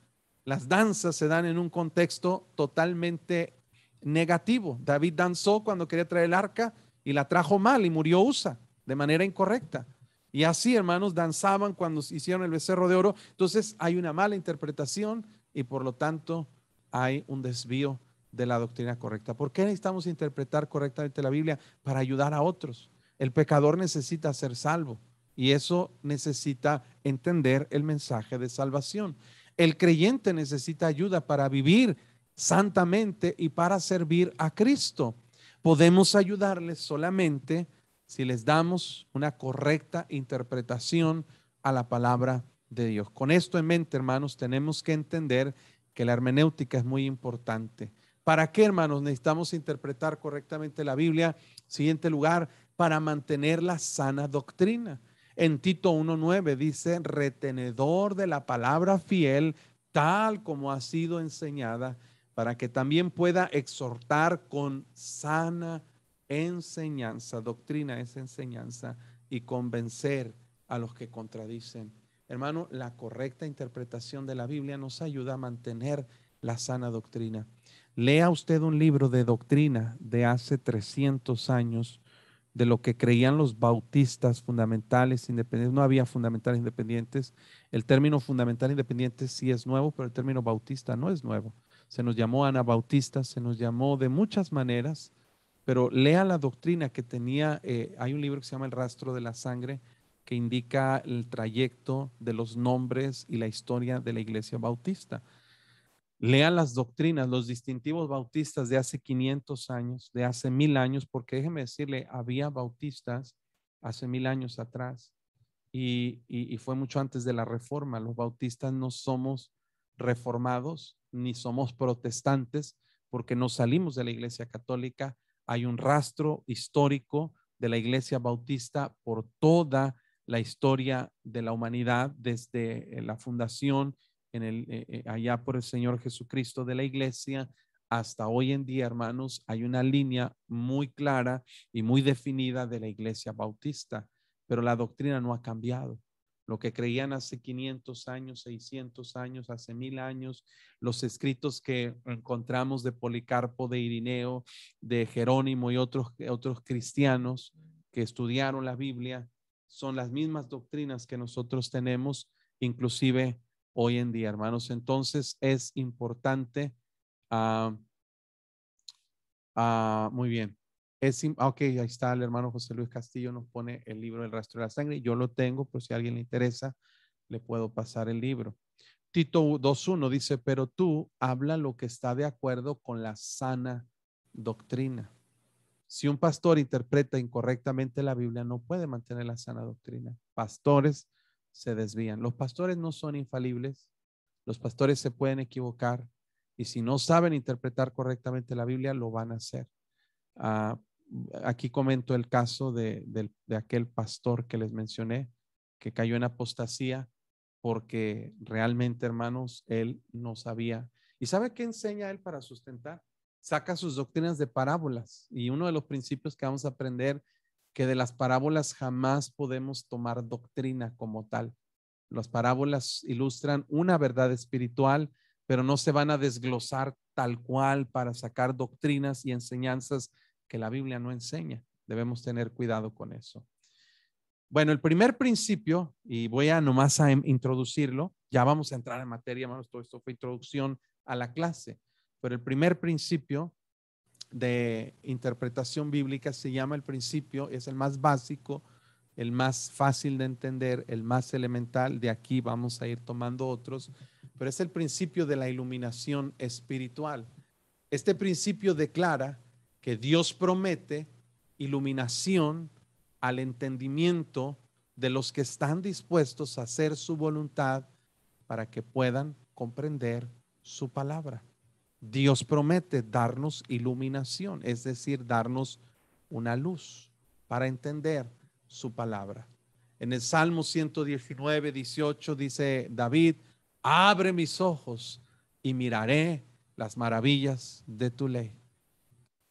Speaker 1: Las danzas se dan en un contexto totalmente negativo. David danzó cuando quería traer el arca y la trajo mal y murió Usa de manera incorrecta. Y así, hermanos, danzaban cuando hicieron el becerro de oro. Entonces hay una mala interpretación y por lo tanto hay un desvío de la doctrina correcta. ¿Por qué necesitamos interpretar correctamente la Biblia? Para ayudar a otros. El pecador necesita ser salvo y eso necesita entender el mensaje de salvación. El creyente necesita ayuda para vivir santamente y para servir a Cristo. Podemos ayudarles solamente si les damos una correcta interpretación a la palabra de Dios. Con esto en mente, hermanos, tenemos que entender que la hermenéutica es muy importante. ¿Para qué, hermanos, necesitamos interpretar correctamente la Biblia? Siguiente lugar, para mantener la sana doctrina. En Tito 1:9 dice, retenedor de la palabra fiel, tal como ha sido enseñada, para que también pueda exhortar con sana enseñanza. Doctrina es enseñanza, y convencer a los que contradicen. Hermano, la correcta interpretación de la Biblia nos ayuda a mantener la sana doctrina. Lea usted un libro de doctrina de hace 300 años, de lo que creían los bautistas fundamentales independientes. No había fundamentales independientes. El término fundamental independiente sí es nuevo, pero el término bautista no es nuevo. Se nos llamó anabautistas, se nos llamó de muchas maneras, pero lea la doctrina que tenía. Hay un libro que se llama El rastro de la sangre, que indica el trayecto de los nombres y la historia de la iglesia bautista. Lean las doctrinas, los distintivos bautistas de hace 500 años, de hace 1000 años, porque déjeme decirle, había bautistas hace 1000 años atrás y fue mucho antes de la reforma. Los bautistas no somos reformados ni somos protestantes porque no salimos de la iglesia católica. Hay un rastro histórico de la iglesia bautista por toda la historia de la humanidad, desde la fundación allá por el Señor Jesucristo de la iglesia hasta hoy en día, hermanos. Hay una línea muy clara y muy definida de la iglesia bautista, pero la doctrina no ha cambiado. Lo que creían hace 500 años, 600 años, hace 1000 años, los escritos que encontramos de Policarpo, de Irineo, de Jerónimo y otros cristianos que estudiaron la Biblia, son las mismas doctrinas que nosotros tenemos, inclusive hoy en día, hermanos. Entonces es importante. Muy bien. Ok, ahí está el hermano José Luis Castillo, nos pone el libro del rastro de la sangre. Yo lo tengo, pero si a alguien le interesa, le puedo pasar el libro. Tito 2:1 dice, pero tú habla lo que está de acuerdo con la sana doctrina. Si un pastor interpreta incorrectamente la Biblia, no puede mantener la sana doctrina. Pastores se desvían. Los pastores no son infalibles. Los pastores se pueden equivocar y si no saben interpretar correctamente la Biblia, lo van a hacer. Aquí comento el caso de aquel pastor que les mencioné, que cayó en apostasía porque realmente, hermanos, él no sabía. ¿Y sabe qué enseña él para sustentar? saca sus doctrinas de parábolas. Y uno de los principios que vamos a aprender, que de las parábolas jamás podemos tomar doctrina como tal. Las parábolas ilustran una verdad espiritual, pero no se van a desglosar tal cual para sacar doctrinas y enseñanzas que la Biblia no enseña. Debemos tener cuidado con eso. Bueno, el primer principio, y voy a nomás a introducirlo, ya vamos a entrar en materia, hermanos, todo esto fue introducción a la clase, pero el primer principio de interpretación bíblica se llama el principio, es el más básico, el más fácil de entender, el más elemental. De aquí vamos a ir tomando otros, pero es el principio de la iluminación espiritual. Este principio declara que Dios promete iluminación al entendimiento de los que están dispuestos a hacer su voluntad para que puedan comprender su palabra. Dios promete darnos iluminación, es decir, darnos una luz para entender su palabra. En el Salmo 119, 18 dice David: abre mis ojos y miraré las maravillas de tu ley.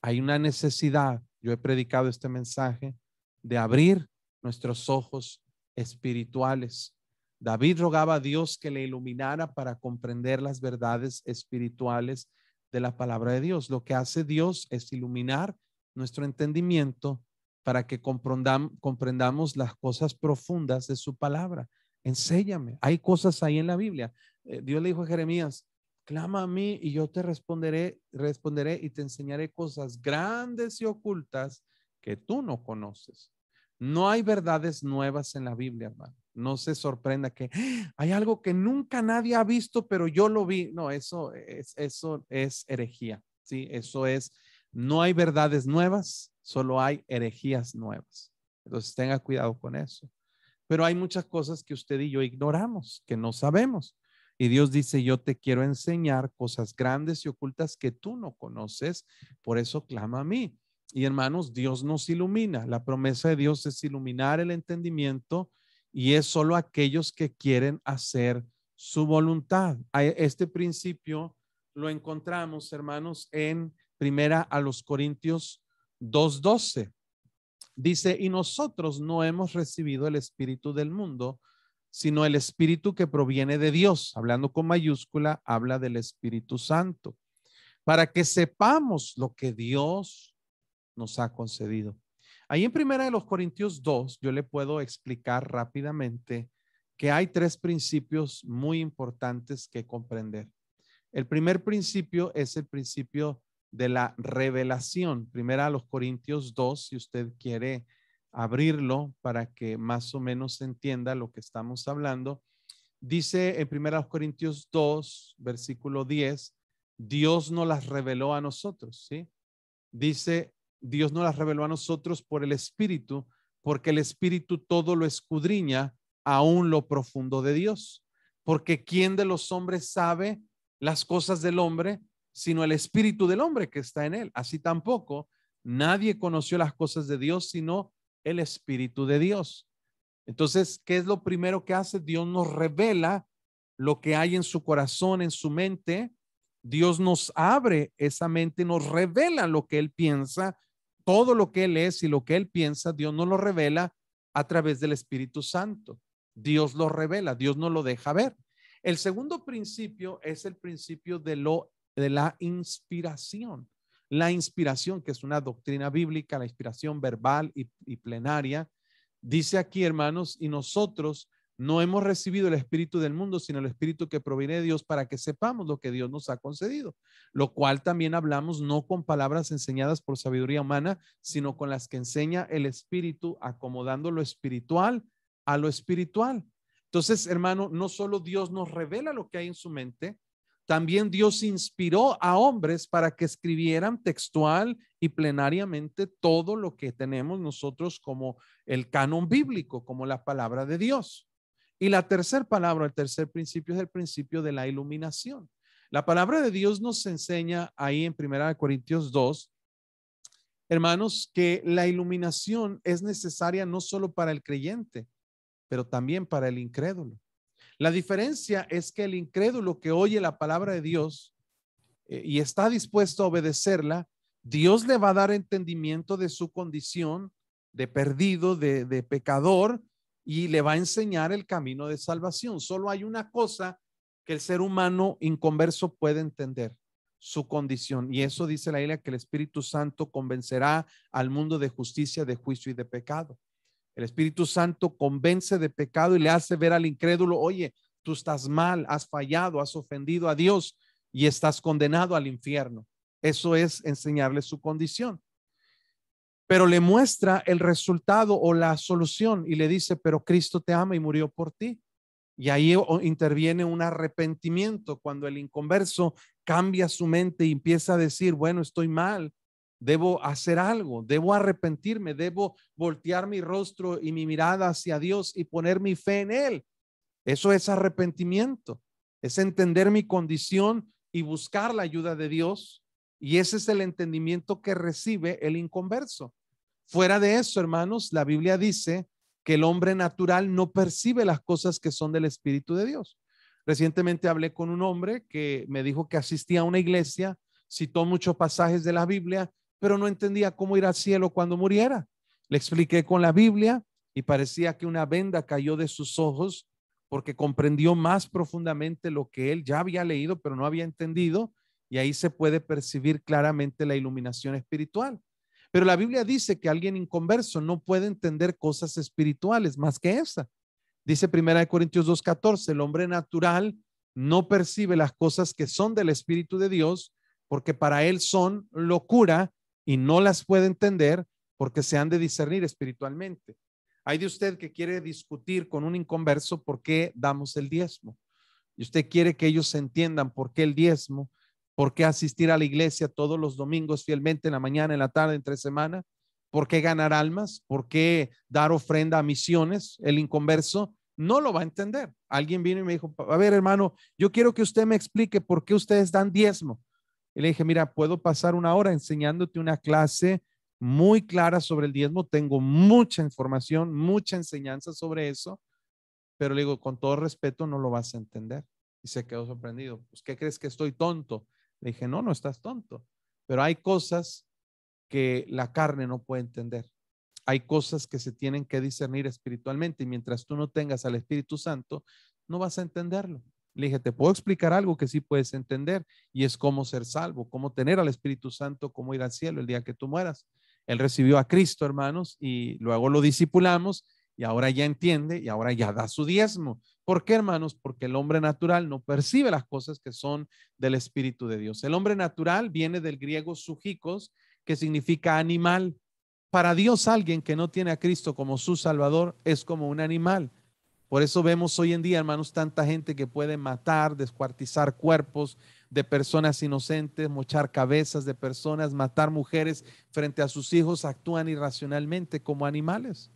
Speaker 1: Hay una necesidad, yo he predicado este mensaje, de abrir nuestros ojos espirituales. David rogaba a Dios que le iluminara para comprender las verdades espirituales de la palabra de Dios. Lo que hace Dios es iluminar nuestro entendimiento para que comprendamos las cosas profundas de su palabra. Enséñame. Hay cosas ahí en la Biblia. Dios le dijo a Jeremías: clama a mí y yo te responderé y te enseñaré cosas grandes y ocultas que tú no conoces. No hay verdades nuevas en la Biblia, hermano. No se sorprenda que hay algo que nunca nadie ha visto, pero yo lo vi. No, eso es herejía. Sí, eso es. No hay verdades nuevas, solo hay herejías nuevas. Entonces tenga cuidado con eso. Pero hay muchas cosas que usted y yo ignoramos, que no sabemos. Y Dios dice: yo te quiero enseñar cosas grandes y ocultas que tú no conoces, por eso clama a mí. Y hermanos, Dios nos ilumina. La promesa de Dios es iluminar el entendimiento, y es solo aquellos que quieren hacer su voluntad. Este principio lo encontramos, hermanos, en Primera a los Corintios 2:12. Dice: y nosotros no hemos recibido el espíritu del mundo, sino el espíritu que proviene de Dios. Hablando con mayúscula, habla del Espíritu Santo, para que sepamos lo que Dios nos ha concedido. Ahí en Primera de los Corintios 2, yo le puedo explicar rápidamente que hay tres principios muy importantes que comprender. El primer principio es el principio de la revelación. Primera a los Corintios 2, si usted quiere abrirlo para que más o menos se entienda lo que estamos hablando. Dice en Primera a los Corintios 2, versículo 10, Dios nos las reveló a nosotros, ¿sí? Dice: Dios nos las reveló a nosotros por el Espíritu, porque el Espíritu todo lo escudriña, aún lo profundo de Dios. Porque ¿quién de los hombres sabe las cosas del hombre, sino el espíritu del hombre que está en él? Así tampoco nadie conoció las cosas de Dios, sino el Espíritu de Dios. Entonces, ¿qué es lo primero que hace? Dios nos revela lo que hay en su corazón, en su mente. Dios nos abre esa mente, nos revela lo que él piensa, todo lo que él es y lo que él piensa. Dios nos lo revela a través del Espíritu Santo. Dios lo revela, Dios nos lo deja ver. El segundo principio es el principio de la inspiración. La inspiración, que es una doctrina bíblica, la inspiración verbal y plenaria. Dice aquí, hermanos: y nosotros no hemos recibido el espíritu del mundo, sino el espíritu que proviene de Dios, para que sepamos lo que Dios nos ha concedido. Lo cual también hablamos, no con palabras enseñadas por sabiduría humana, sino con las que enseña el Espíritu, acomodando lo espiritual a lo espiritual. Entonces, hermano, no solo Dios nos revela lo que hay en su mente, también Dios inspiró a hombres para que escribieran textual y plenariamente todo lo que tenemos nosotros como el canon bíblico, como la palabra de Dios. Y la tercera palabra, el tercer principio, es el principio de la iluminación. La palabra de Dios nos enseña ahí en 1 Corintios 2, hermanos, que la iluminación es necesaria no solo para el creyente, pero también para el incrédulo. La diferencia es que el incrédulo que oye la palabra de Dios y está dispuesto a obedecerla, Dios le va a dar entendimiento de su condición de perdido, de pecador, y le va a enseñar el camino de salvación. Solo hay una cosa que el ser humano inconverso puede entender: su condición. Y eso dice la Biblia, que el Espíritu Santo convencerá al mundo de justicia, de juicio y de pecado. El Espíritu Santo convence de pecado y le hace ver al incrédulo: oye, tú estás mal, has fallado, has ofendido a Dios y estás condenado al infierno. Eso es enseñarle su condición. Pero le muestra el resultado o la solución y le dice: pero Cristo te ama y murió por ti. Y ahí interviene un arrepentimiento, cuando el inconverso cambia su mente y empieza a decir: bueno, estoy mal, debo hacer algo, debo arrepentirme, debo voltear mi rostro y mi mirada hacia Dios y poner mi fe en Él. Eso es arrepentimiento, es entender mi condición y buscar la ayuda de Dios. Y ese es el entendimiento que recibe el inconverso. Fuera de eso, hermanos, la Biblia dice que el hombre natural no percibe las cosas que son del Espíritu de Dios. Recientemente hablé con un hombre que me dijo que asistía a una iglesia, citó muchos pasajes de la Biblia, pero no entendía cómo ir al cielo cuando muriera. Le expliqué con la Biblia y parecía que una venda cayó de sus ojos, porque comprendió más profundamente lo que él ya había leído, pero no había entendido, y ahí se puede percibir claramente la iluminación espiritual. Pero la Biblia dice que alguien inconverso no puede entender cosas espirituales más que esa. Dice 1 Corintios 2:14, el hombre natural no percibe las cosas que son del Espíritu de Dios, porque para él son locura y no las puede entender, porque se han de discernir espiritualmente. Hay de usted que quiere discutir con un inconverso por qué damos el diezmo, y usted quiere que ellos entiendan por qué el diezmo, por qué asistir a la iglesia todos los domingos fielmente, en la mañana, en la tarde, entre semana, por qué ganar almas, por qué dar ofrenda a misiones. El inconverso no lo va a entender. Alguien vino y me dijo: a ver, hermano, yo quiero que usted me explique por qué ustedes dan diezmo. Y le dije: mira, puedo pasar una hora enseñándote una clase muy clara sobre el diezmo, tengo mucha información, mucha enseñanza sobre eso, pero le digo, con todo respeto, no lo vas a entender. Y se quedó sorprendido. Pues, ¿qué crees, que estoy tonto? Le dije: no, no estás tonto, pero hay cosas que la carne no puede entender. Hay cosas que se tienen que discernir espiritualmente, y mientras tú no tengas al Espíritu Santo, no vas a entenderlo. Le dije: te puedo explicar algo que sí puedes entender, y es cómo ser salvo, cómo tener al Espíritu Santo, cómo ir al cielo el día que tú mueras. Él recibió a Cristo, hermanos, y luego lo discipulamos, y ahora ya entiende, y ahora ya da su diezmo. ¿Por qué, hermanos? Porque el hombre natural no percibe las cosas que son del Espíritu de Dios. El hombre natural viene del griego sujikos, que significa animal. Para Dios, alguien que no tiene a Cristo como su Salvador es como un animal. Por eso vemos hoy en día, hermanos, tanta gente que puede matar, descuartizar cuerpos de personas inocentes, mochar cabezas de personas, matar mujeres frente a sus hijos. Actúan irracionalmente como animales.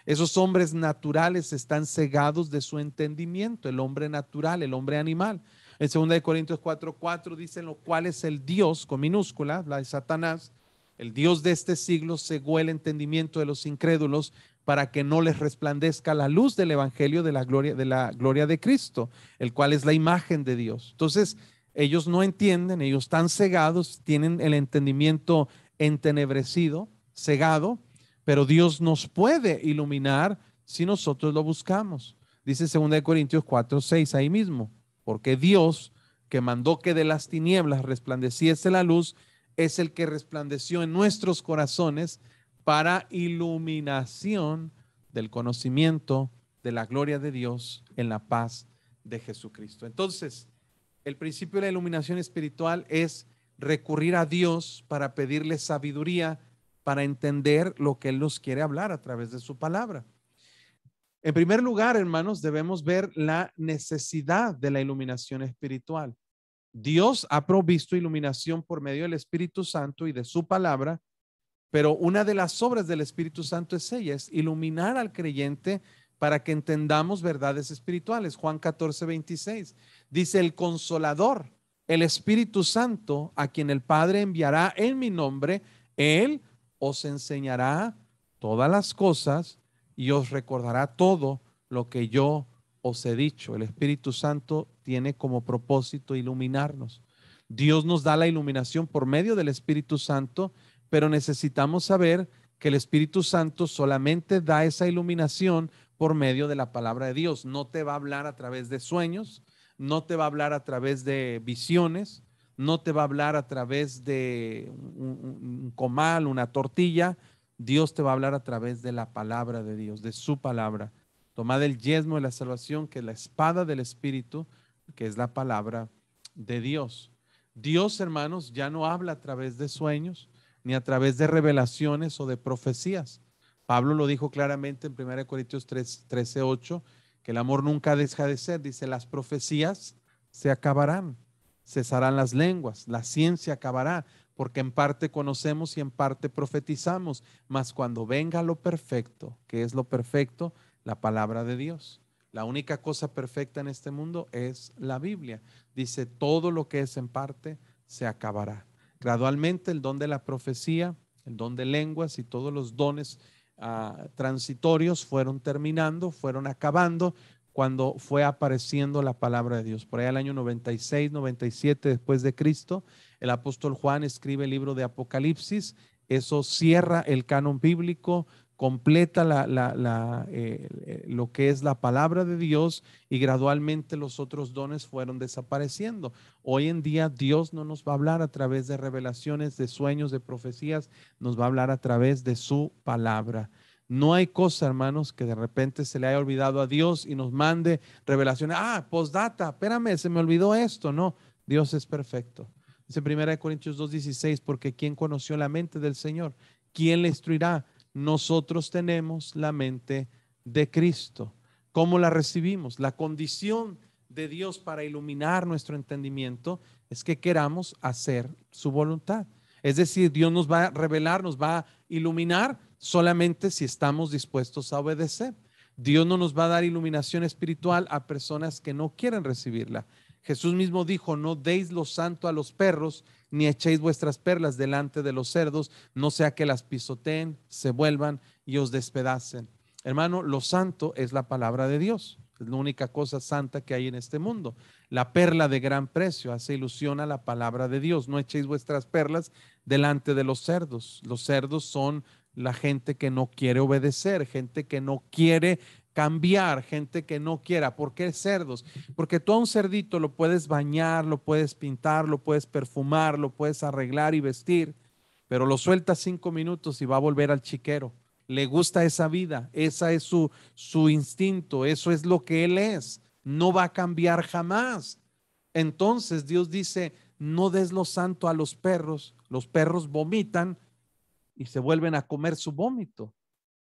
Speaker 1: Esos hombres naturales están cegados de su entendimiento, el hombre natural, el hombre animal. En 2 Corintios 4:4 dicen: lo cual es el Dios, con minúscula, la de Satanás, el Dios de este siglo, cegó el entendimiento de los incrédulos, para que no les resplandezca la luz del evangelio de la gloria de Cristo, el cual es la imagen de Dios. Entonces, ellos no entienden, ellos están cegados, tienen el entendimiento entenebrecido, cegado, pero Dios nos puede iluminar si nosotros lo buscamos. Dice 2 Corintios 4:6 ahí mismo: porque Dios, que mandó que de las tinieblas resplandeciese la luz, es el que resplandeció en nuestros corazones para iluminación del conocimiento de la gloria de Dios en la paz de Jesucristo. Entonces, el principio de la iluminación espiritual es recurrir a Dios para pedirle sabiduría para entender lo que Él nos quiere hablar a través de su palabra. En primer lugar, hermanos, debemos ver la necesidad de la iluminación espiritual. Dios ha provisto iluminación por medio del Espíritu Santo y de su palabra, pero una de las obras del Espíritu Santo es iluminar al creyente para que entendamos verdades espirituales. Juan 14:26 dice: el Consolador, el Espíritu Santo, a quien el Padre enviará en mi nombre, Él os enseñará todas las cosas y os recordará todo lo que yo os he dicho. El Espíritu Santo tiene como propósito iluminarnos. Dios nos da la iluminación por medio del Espíritu Santo, pero necesitamos saber que el Espíritu Santo solamente da esa iluminación por medio de la palabra de Dios. No te va a hablar a través de sueños, no te va a hablar a través de visiones, no te va a hablar a través de un comal, una tortilla. Dios te va a hablar a través de la palabra de Dios, de su palabra. Tomad el yelmo de la salvación, que es la espada del Espíritu, que es la palabra de Dios. Dios, hermanos, ya no habla a través de sueños, ni a través de revelaciones o de profecías. Pablo lo dijo claramente en 1 Corintios 13:8, que el amor nunca deja de ser. Dice, las profecías se acabarán, cesarán las lenguas, la ciencia acabará, porque en parte conocemos y en parte profetizamos, mas cuando venga lo perfecto, ¿qué es lo perfecto? La palabra de Dios. La única cosa perfecta en este mundo es la Biblia. Dice, todo lo que es en parte se acabará. Gradualmente el don de la profecía, el don de lenguas y todos los dones transitorios fueron terminando, fueron acabando cuando fue apareciendo la palabra de Dios. Por ahí al año 96, 97 después de Cristo, el apóstol Juan escribe el libro de Apocalipsis. Eso cierra el canon bíblico, completa lo que es la palabra de Dios, y gradualmente los otros dones fueron desapareciendo. Hoy en día Dios no nos va a hablar a través de revelaciones, de sueños, de profecías, nos va a hablar a través de su palabra. No hay cosa, hermanos, que de repente se le haya olvidado a Dios y nos mande revelaciones. Postdata, espérame, se me olvidó esto. No, Dios es perfecto. Dice 1 Corintios 2:16, porque ¿quién conoció la mente del Señor? ¿Quién le instruirá? Nosotros tenemos la mente de Cristo. ¿Cómo la recibimos? La condición de Dios para iluminar nuestro entendimiento es que queramos hacer su voluntad. Es decir, Dios nos va a revelar, nos va a iluminar solamente si estamos dispuestos a obedecer. Dios no nos va a dar iluminación espiritual a personas que no quieren recibirla. Jesús mismo dijo, no deis lo santo a los perros, ni echéis vuestras perlas delante de los cerdos, no sea que las pisoteen, se vuelvan y os despedacen. Hermano, lo santo es la palabra de Dios. Es la única cosa santa que hay en este mundo. La perla de gran precio hace ilusión a la palabra de Dios. No echéis vuestras perlas delante de los cerdos. Los cerdos son la gente que no quiere obedecer, gente que no quiere cambiar, gente que no quiera. ¿Por qué cerdos? Porque tú a un cerdito lo puedes bañar, lo puedes pintar, lo puedes perfumar, lo puedes arreglar y vestir, pero lo sueltas 5 minutos y va a volver al chiquero. Le gusta esa vida, esa es su instinto, eso es lo que él es, no va a cambiar jamás. Entonces Dios dice, no des lo santo a los perros vomitan y se vuelven a comer su vómito.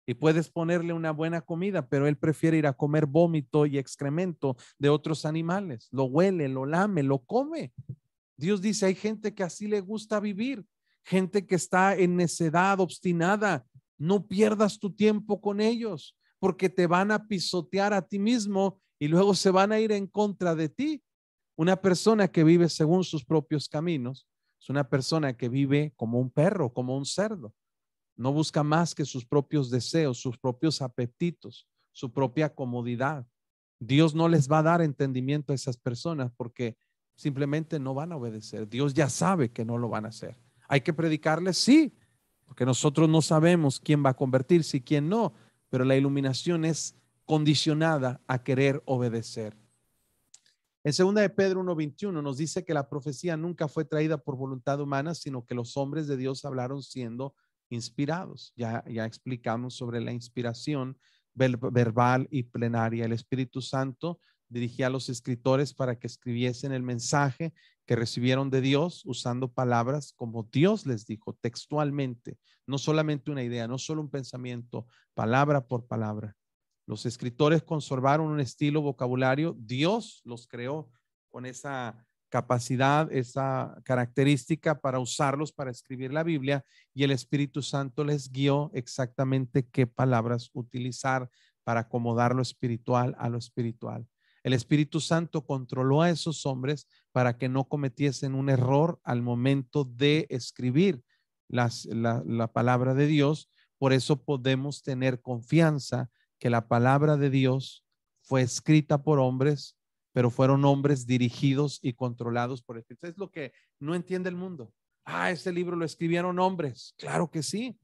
Speaker 1: Y puedes ponerle una buena comida, pero él prefiere ir a comer vómito y excremento de otros animales. Lo huele, lo lame, lo come. Dios dice, hay gente que así le gusta vivir, gente que está en necedad, obstinada. No pierdas tu tiempo con ellos, porque te van a pisotear a ti mismo y luego se van a ir en contra de ti. Una persona que vive según sus propios caminos es una persona que vive como un perro, como un cerdo. No busca más que sus propios deseos, sus propios apetitos, su propia comodidad. Dios no les va a dar entendimiento a esas personas porque simplemente no van a obedecer. Dios ya sabe que no lo van a hacer. Hay que predicarles, sí, porque nosotros no sabemos quién va a convertirse y quién no, pero la iluminación es condicionada a querer obedecer. En 2 de Pedro 1:21 nos dice que la profecía nunca fue traída por voluntad humana, sino que los hombres de Dios hablaron siendo inspirados. Ya explicamos sobre la inspiración verbal y plenaria. El Espíritu Santo dirigía a los escritores para que escribiesen el mensaje que recibieron de Dios usando palabras como Dios les dijo textualmente, no solamente una idea, no solo un pensamiento, palabra por palabra. Los escritores conservaron un estilo vocabulario. Dios los creó con esa capacidad, esa característica para usarlos para escribir la Biblia, y el Espíritu Santo les guió exactamente qué palabras utilizar para acomodar lo espiritual a lo espiritual. El Espíritu Santo controló a esos hombres para que no cometiesen un error al momento de escribir la palabra de Dios. Por eso podemos tener confianza que la palabra de Dios fue escrita por hombres pero fueron hombres dirigidos y controlados por el Espíritu. Es lo que no entiende el mundo. Este libro lo escribieron hombres. Claro que sí,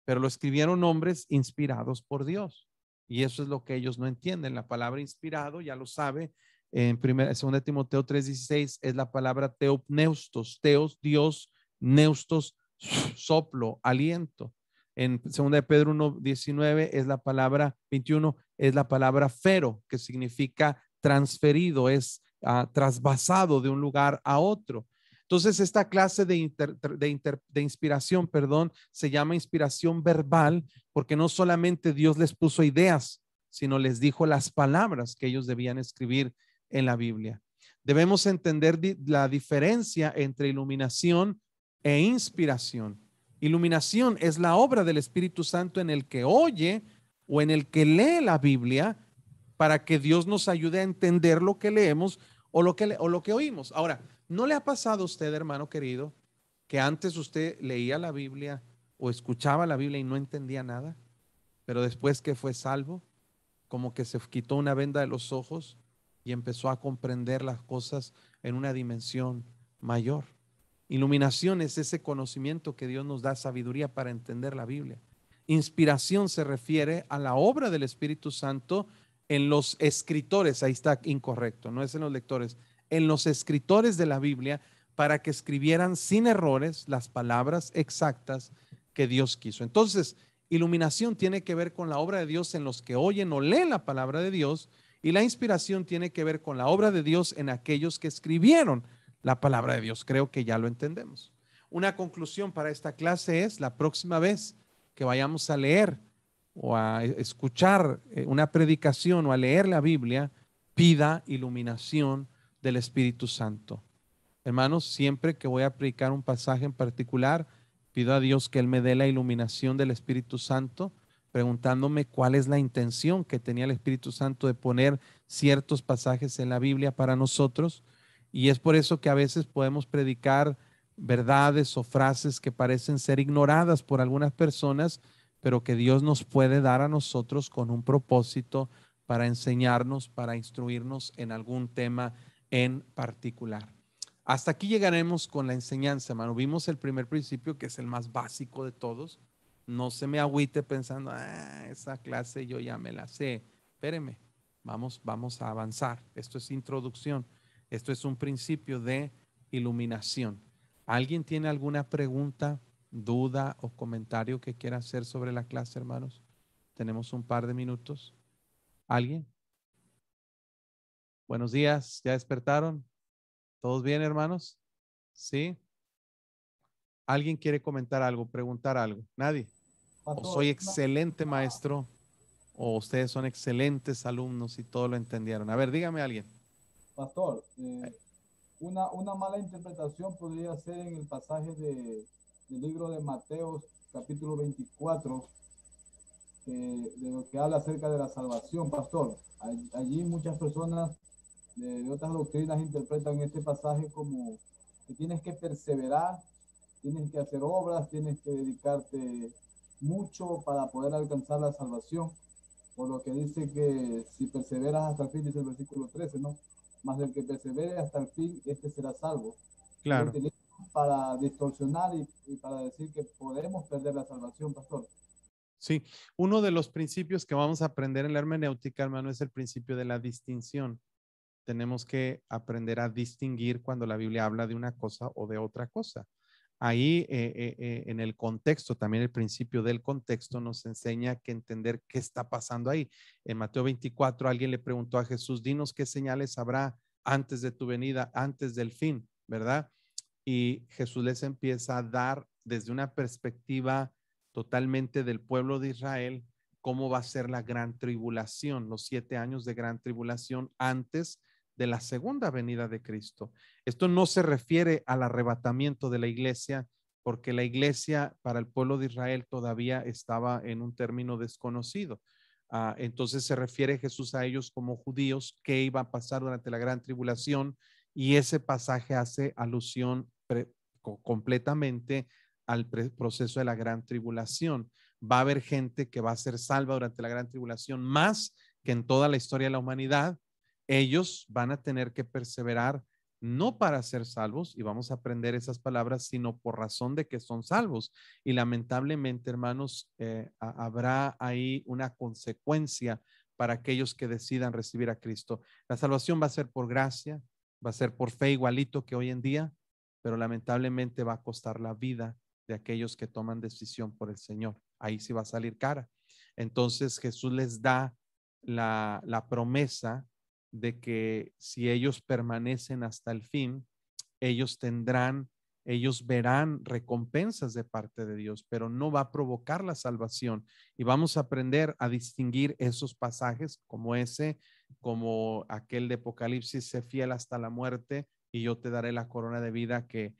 Speaker 1: pero lo escribieron hombres inspirados por Dios. Y eso es lo que ellos no entienden. La palabra inspirado, ya lo sabe, en 2 Timoteo 3:16 es la palabra teopneustos, teos, Dios, neustos, soplo, aliento. En 2 Pedro 1:19 es la palabra 21, es la palabra fero, que significa transferido, es trasvasado de un lugar a otro. Entonces, esta clase de inspiración, perdón, se llama inspiración verbal, porque no solamente Dios les puso ideas, sino les dijo las palabras que ellos debían escribir en la Biblia. Debemos entender la diferencia entre iluminación e inspiración. Iluminación es la obra del Espíritu Santo en el que oye o en el que lee la Biblia para que Dios nos ayude a entender lo que leemos o lo que oímos. Ahora, ¿no le ha pasado a usted, hermano querido, que antes usted leía la Biblia o escuchaba la Biblia y no entendía nada? Pero después que fue salvo, como que se quitó una venda de los ojos y empezó a comprender las cosas en una dimensión mayor. Iluminación es ese conocimiento que Dios nos da, sabiduría para entender la Biblia. Inspiración se refiere a la obra del Espíritu Santo en los escritores, ahí está incorrecto, no es en los lectores, en los escritores de la Biblia para que escribieran sin errores las palabras exactas que Dios quiso. Entonces, iluminación tiene que ver con la obra de Dios en los que oyen o leen la palabra de Dios, y la inspiración tiene que ver con la obra de Dios en aquellos que escribieron la palabra de Dios. Creo que ya lo entendemos. Una conclusión para esta clase es: la próxima vez que vayamos a leer o a escuchar una predicación o a leer la Biblia, pida iluminación del Espíritu Santo. Hermanos, siempre que voy a predicar un pasaje en particular, pido a Dios que Él me dé la iluminación del Espíritu Santo, preguntándome cuál es la intención que tenía el Espíritu Santo de poner ciertos pasajes en la Biblia para nosotros. Y es por eso que a veces podemos predicar verdades o frases que parecen ser ignoradas por algunas personas, pero que Dios nos puede dar a nosotros con un propósito para enseñarnos, para instruirnos en algún tema en particular. Hasta aquí llegaremos con la enseñanza, hermano. Vimos el primer principio, que es el más básico de todos. No se me agüite pensando, esa clase yo ya me la sé. Espéreme, vamos a avanzar. Esto es introducción. Esto es un principio de iluminación. ¿Alguien tiene alguna pregunta, duda o comentario que quiera hacer sobre la clase, hermanos? Tenemos un par de minutos. ¿Alguien? Buenos días, ¿ya despertaron? ¿Todos bien, hermanos? ¿Sí? ¿Alguien quiere comentar algo, preguntar algo? ¿Nadie? ¿O soy excelente maestro o ustedes son excelentes alumnos y todo lo entendieron? A ver, dígame alguien.
Speaker 5: Pastor, una mala interpretación podría ser en el pasaje del libro de Mateo, capítulo 24, de lo que habla acerca de la salvación, pastor. Allí muchas personas de otras doctrinas interpretan este pasaje como que tienes que perseverar, tienes que hacer obras, tienes que dedicarte mucho para poder alcanzar la salvación. Por lo que dice que si perseveras hasta el fin, dice el versículo 13, ¿no? Más del que persevere hasta el fin, este será salvo.
Speaker 1: Claro.
Speaker 5: Lo utilizan para distorsionar y para decir que podemos perder la salvación, pastor.
Speaker 1: Sí, uno de los principios que vamos a aprender en la hermenéutica, hermano, es el principio de la distinción. Tenemos que aprender a distinguir cuando la Biblia habla de una cosa o de otra cosa. Ahí en el contexto, también el principio del contexto nos enseña que entender qué está pasando ahí. En Mateo 24 alguien le preguntó a Jesús: dinos qué señales habrá antes de tu venida, antes del fin, ¿verdad? Y Jesús les empieza a dar desde una perspectiva totalmente del pueblo de Israel cómo va a ser la gran tribulación, los 7 años de gran tribulación antes de la segunda venida de Cristo. Esto no se refiere al arrebatamiento de la iglesia, porque la iglesia para el pueblo de Israel todavía estaba en un término desconocido. Entonces se refiere Jesús a ellos como judíos, qué iba a pasar durante la gran tribulación, y ese pasaje hace alusión completamente al proceso de la gran tribulación. Va a haber gente que va a ser salva durante la gran tribulación, más que en toda la historia de la humanidad. ellos van a tener que perseverar no para ser salvos, y vamos a aprender esas palabras, sino por razón de que son salvos. Y lamentablemente, hermanos, habrá ahí una consecuencia para aquellos que decidan recibir a Cristo. La salvación va a ser por gracia, va a ser por fe igualito que hoy en día, pero lamentablemente va a costar la vida de aquellos que toman decisión por el Señor. Ahí sí va a salir cara. Entonces Jesús les da la promesa de que si ellos permanecen hasta el fin, ellos verán recompensas de parte de Dios, pero no va a provocar la salvación. Y vamos a aprender a distinguir esos pasajes como ese, como aquel de Apocalipsis: sé fiel hasta la muerte y yo te daré la corona de vida que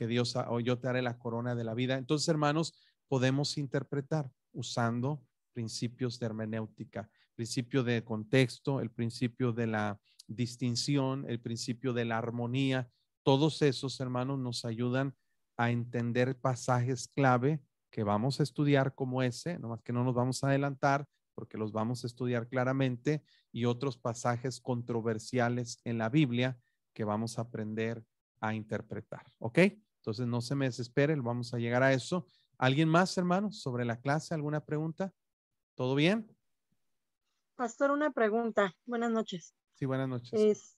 Speaker 1: Dios, o yo te daré la corona de la vida. Entonces, hermanos, podemos interpretar usando principios de hermenéutica, principio de contexto, el principio de la distinción, el principio de la armonía. Todos esos, hermanos, nos ayudan a entender pasajes clave que vamos a estudiar como ese, nomás que no nos vamos a adelantar porque los vamos a estudiar claramente, y otros pasajes controversiales en la Biblia que vamos a aprender a interpretar. ¿Ok? Entonces no se me desesperen, vamos a llegar a eso. ¿Alguien más, hermanos, sobre la clase? ¿Alguna pregunta? ¿Todo bien?
Speaker 6: Pastor, una pregunta. Buenas noches.
Speaker 1: Sí, buenas noches.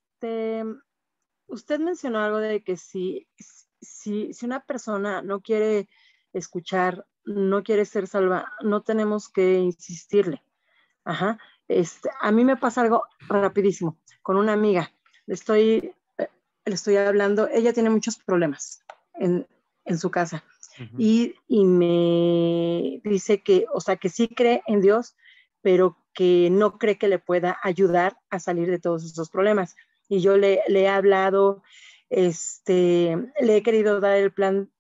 Speaker 6: Usted mencionó algo de que si una persona no quiere escuchar, no quiere ser salva, no tenemos que insistirle. Ajá. A mí me pasa algo rapidísimo con una amiga. Le estoy hablando, ella tiene muchos problemas en su casa. Y me dice que, o sea, que sí cree en Dios, pero que no cree que le pueda ayudar a salir de todos esos problemas. Y yo le he hablado, le he querido dar el plan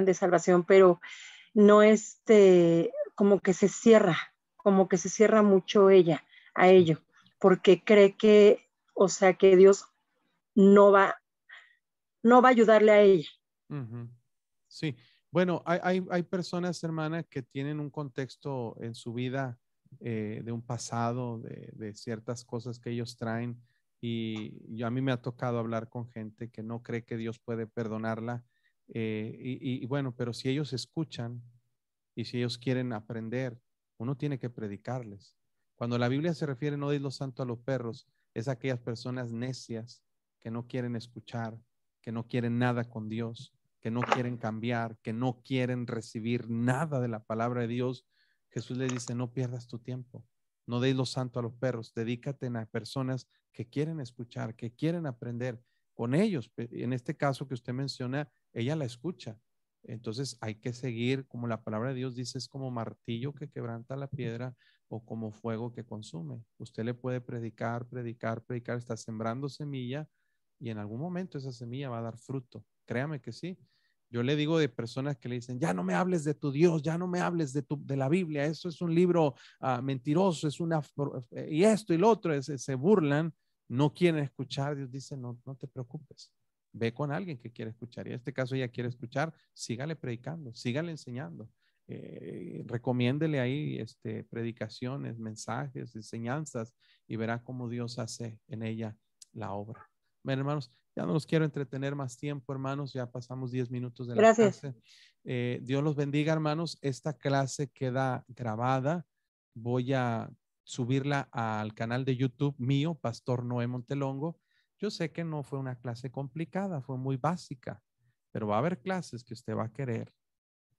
Speaker 6: de salvación, pero no, como que se cierra mucho ella a ello, porque cree que, o sea, que Dios no va a ayudarle a ella.
Speaker 1: Sí, bueno, hay personas, hermana, que tienen un contexto en su vida de un pasado, de ciertas cosas que ellos traen, y a mí me ha tocado hablar con gente que no cree que Dios puede perdonarla, y bueno, pero si ellos escuchan y si ellos quieren aprender, uno tiene que predicarles. Cuando la Biblia se refiere no deis lo santo a los perros, es aquellas personas necias que no quieren escuchar, que no quieren nada con Dios, que no quieren cambiar, que no quieren recibir nada de la palabra de Dios. Jesús le dice: no pierdas tu tiempo, no deis lo santo a los perros, dedícate a personas que quieren escuchar, que quieren aprender con ellos. En este caso que usted menciona, ella la escucha. Entonces hay que seguir, como la palabra de Dios dice, es como martillo que quebranta la piedra o como fuego que consume. Usted le puede predicar, está sembrando semilla, y en algún momento esa semilla va a dar fruto. Créame que sí. Yo le digo de personas que le dicen: ya no me hables de tu Dios, ya no me hables de la Biblia, eso es un libro mentiroso, y esto y lo otro, se burlan, no quieren escuchar. Dios dice: no te preocupes, ve con alguien que quiere escuchar, y en este caso ella quiere escuchar, sígale predicando, sígale enseñando, recomiéndele ahí predicaciones, mensajes, enseñanzas, y verá cómo Dios hace en ella la obra. Bueno, hermanos, ya no los quiero entretener más tiempo, hermanos, ya pasamos 10 minutos de la clase. Dios los bendiga, hermanos. Esta clase queda grabada, voy a subirla al canal de YouTube mío, Pastor Noé Montelongo. Yo sé que no fue una clase complicada, fue muy básica, pero va a haber clases que usted va a querer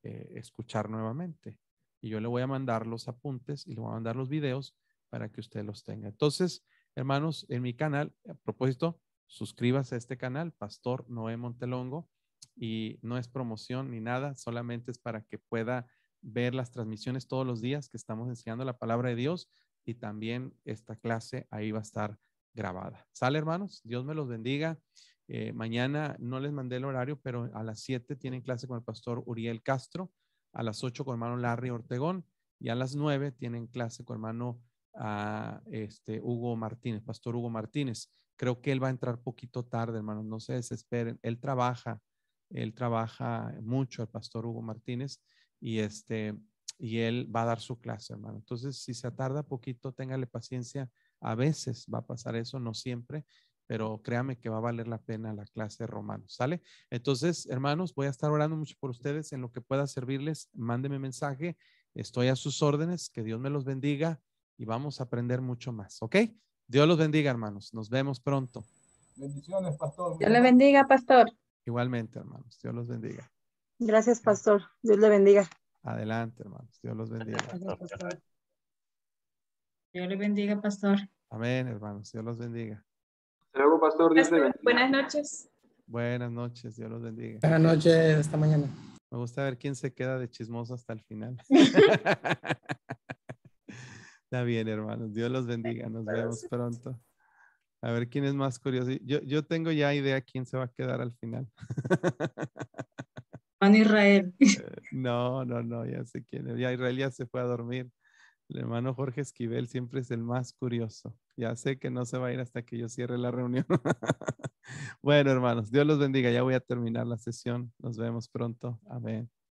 Speaker 1: escuchar nuevamente, y yo le voy a mandar los apuntes y le voy a mandar los videos para que usted los tenga. Entonces, hermanos, en mi canal, a propósito, suscríbase a este canal, Pastor Noé Montelongo, y no es promoción ni nada, solamente es para que pueda ver las transmisiones todos los días que estamos enseñando la palabra de Dios, y también esta clase ahí va a estar grabada. ¿Sale, hermanos? Dios me los bendiga. Mañana no les mandé el horario, pero a las 7 tienen clase con el pastor Uriel Castro, a las 8 con hermano Larry Ortegón, y a las 9 tienen clase con hermano Hugo Martínez, pastor Hugo Martínez. Creo que él va a entrar poquito tarde, hermanos, no se desesperen. Él trabaja mucho, el pastor Hugo Martínez, y él va a dar su clase, hermano. Entonces, si se tarda poquito, téngale paciencia, A veces va a pasar eso, no siempre, pero créame que va a valer la pena la clase de Romanos, ¿sale? Entonces, hermanos, voy a estar orando mucho por ustedes. En lo que pueda servirles, mándeme mensaje. Estoy a sus órdenes. Que Dios me los bendiga y vamos a aprender mucho más, ¿ok? Dios los bendiga, hermanos. Nos vemos pronto.
Speaker 5: Bendiciones, pastor.
Speaker 6: Dios le bendiga, pastor.
Speaker 1: Igualmente, hermanos. Dios los bendiga.
Speaker 6: Gracias, pastor. Dios le bendiga.
Speaker 1: Adelante, hermanos. Dios los bendiga.
Speaker 6: Gracias, pastor.
Speaker 7: Dios le bendiga, pastor.
Speaker 1: Amén, hermanos. Dios los bendiga.
Speaker 3: Hasta luego, pastor. Dios le bendiga.
Speaker 7: Buenas noches.
Speaker 1: Buenas noches. Dios los bendiga.
Speaker 4: Buenas noches, hasta mañana.
Speaker 1: Me gusta ver quién se queda de chismoso hasta el final. Está bien, hermanos. Dios los bendiga. Nos vemos pronto. A ver quién es más curioso. Yo tengo ya idea quién se va a quedar al final.
Speaker 7: Juan Israel.
Speaker 1: No, ya sé quién es. Ya Israel ya se fue a dormir. El hermano Jorge Esquivel siempre es el más curioso. Ya sé que no se va a ir hasta que yo cierre la reunión. Bueno, hermanos, Dios los bendiga. Ya voy a terminar la sesión. Nos vemos pronto. Amén.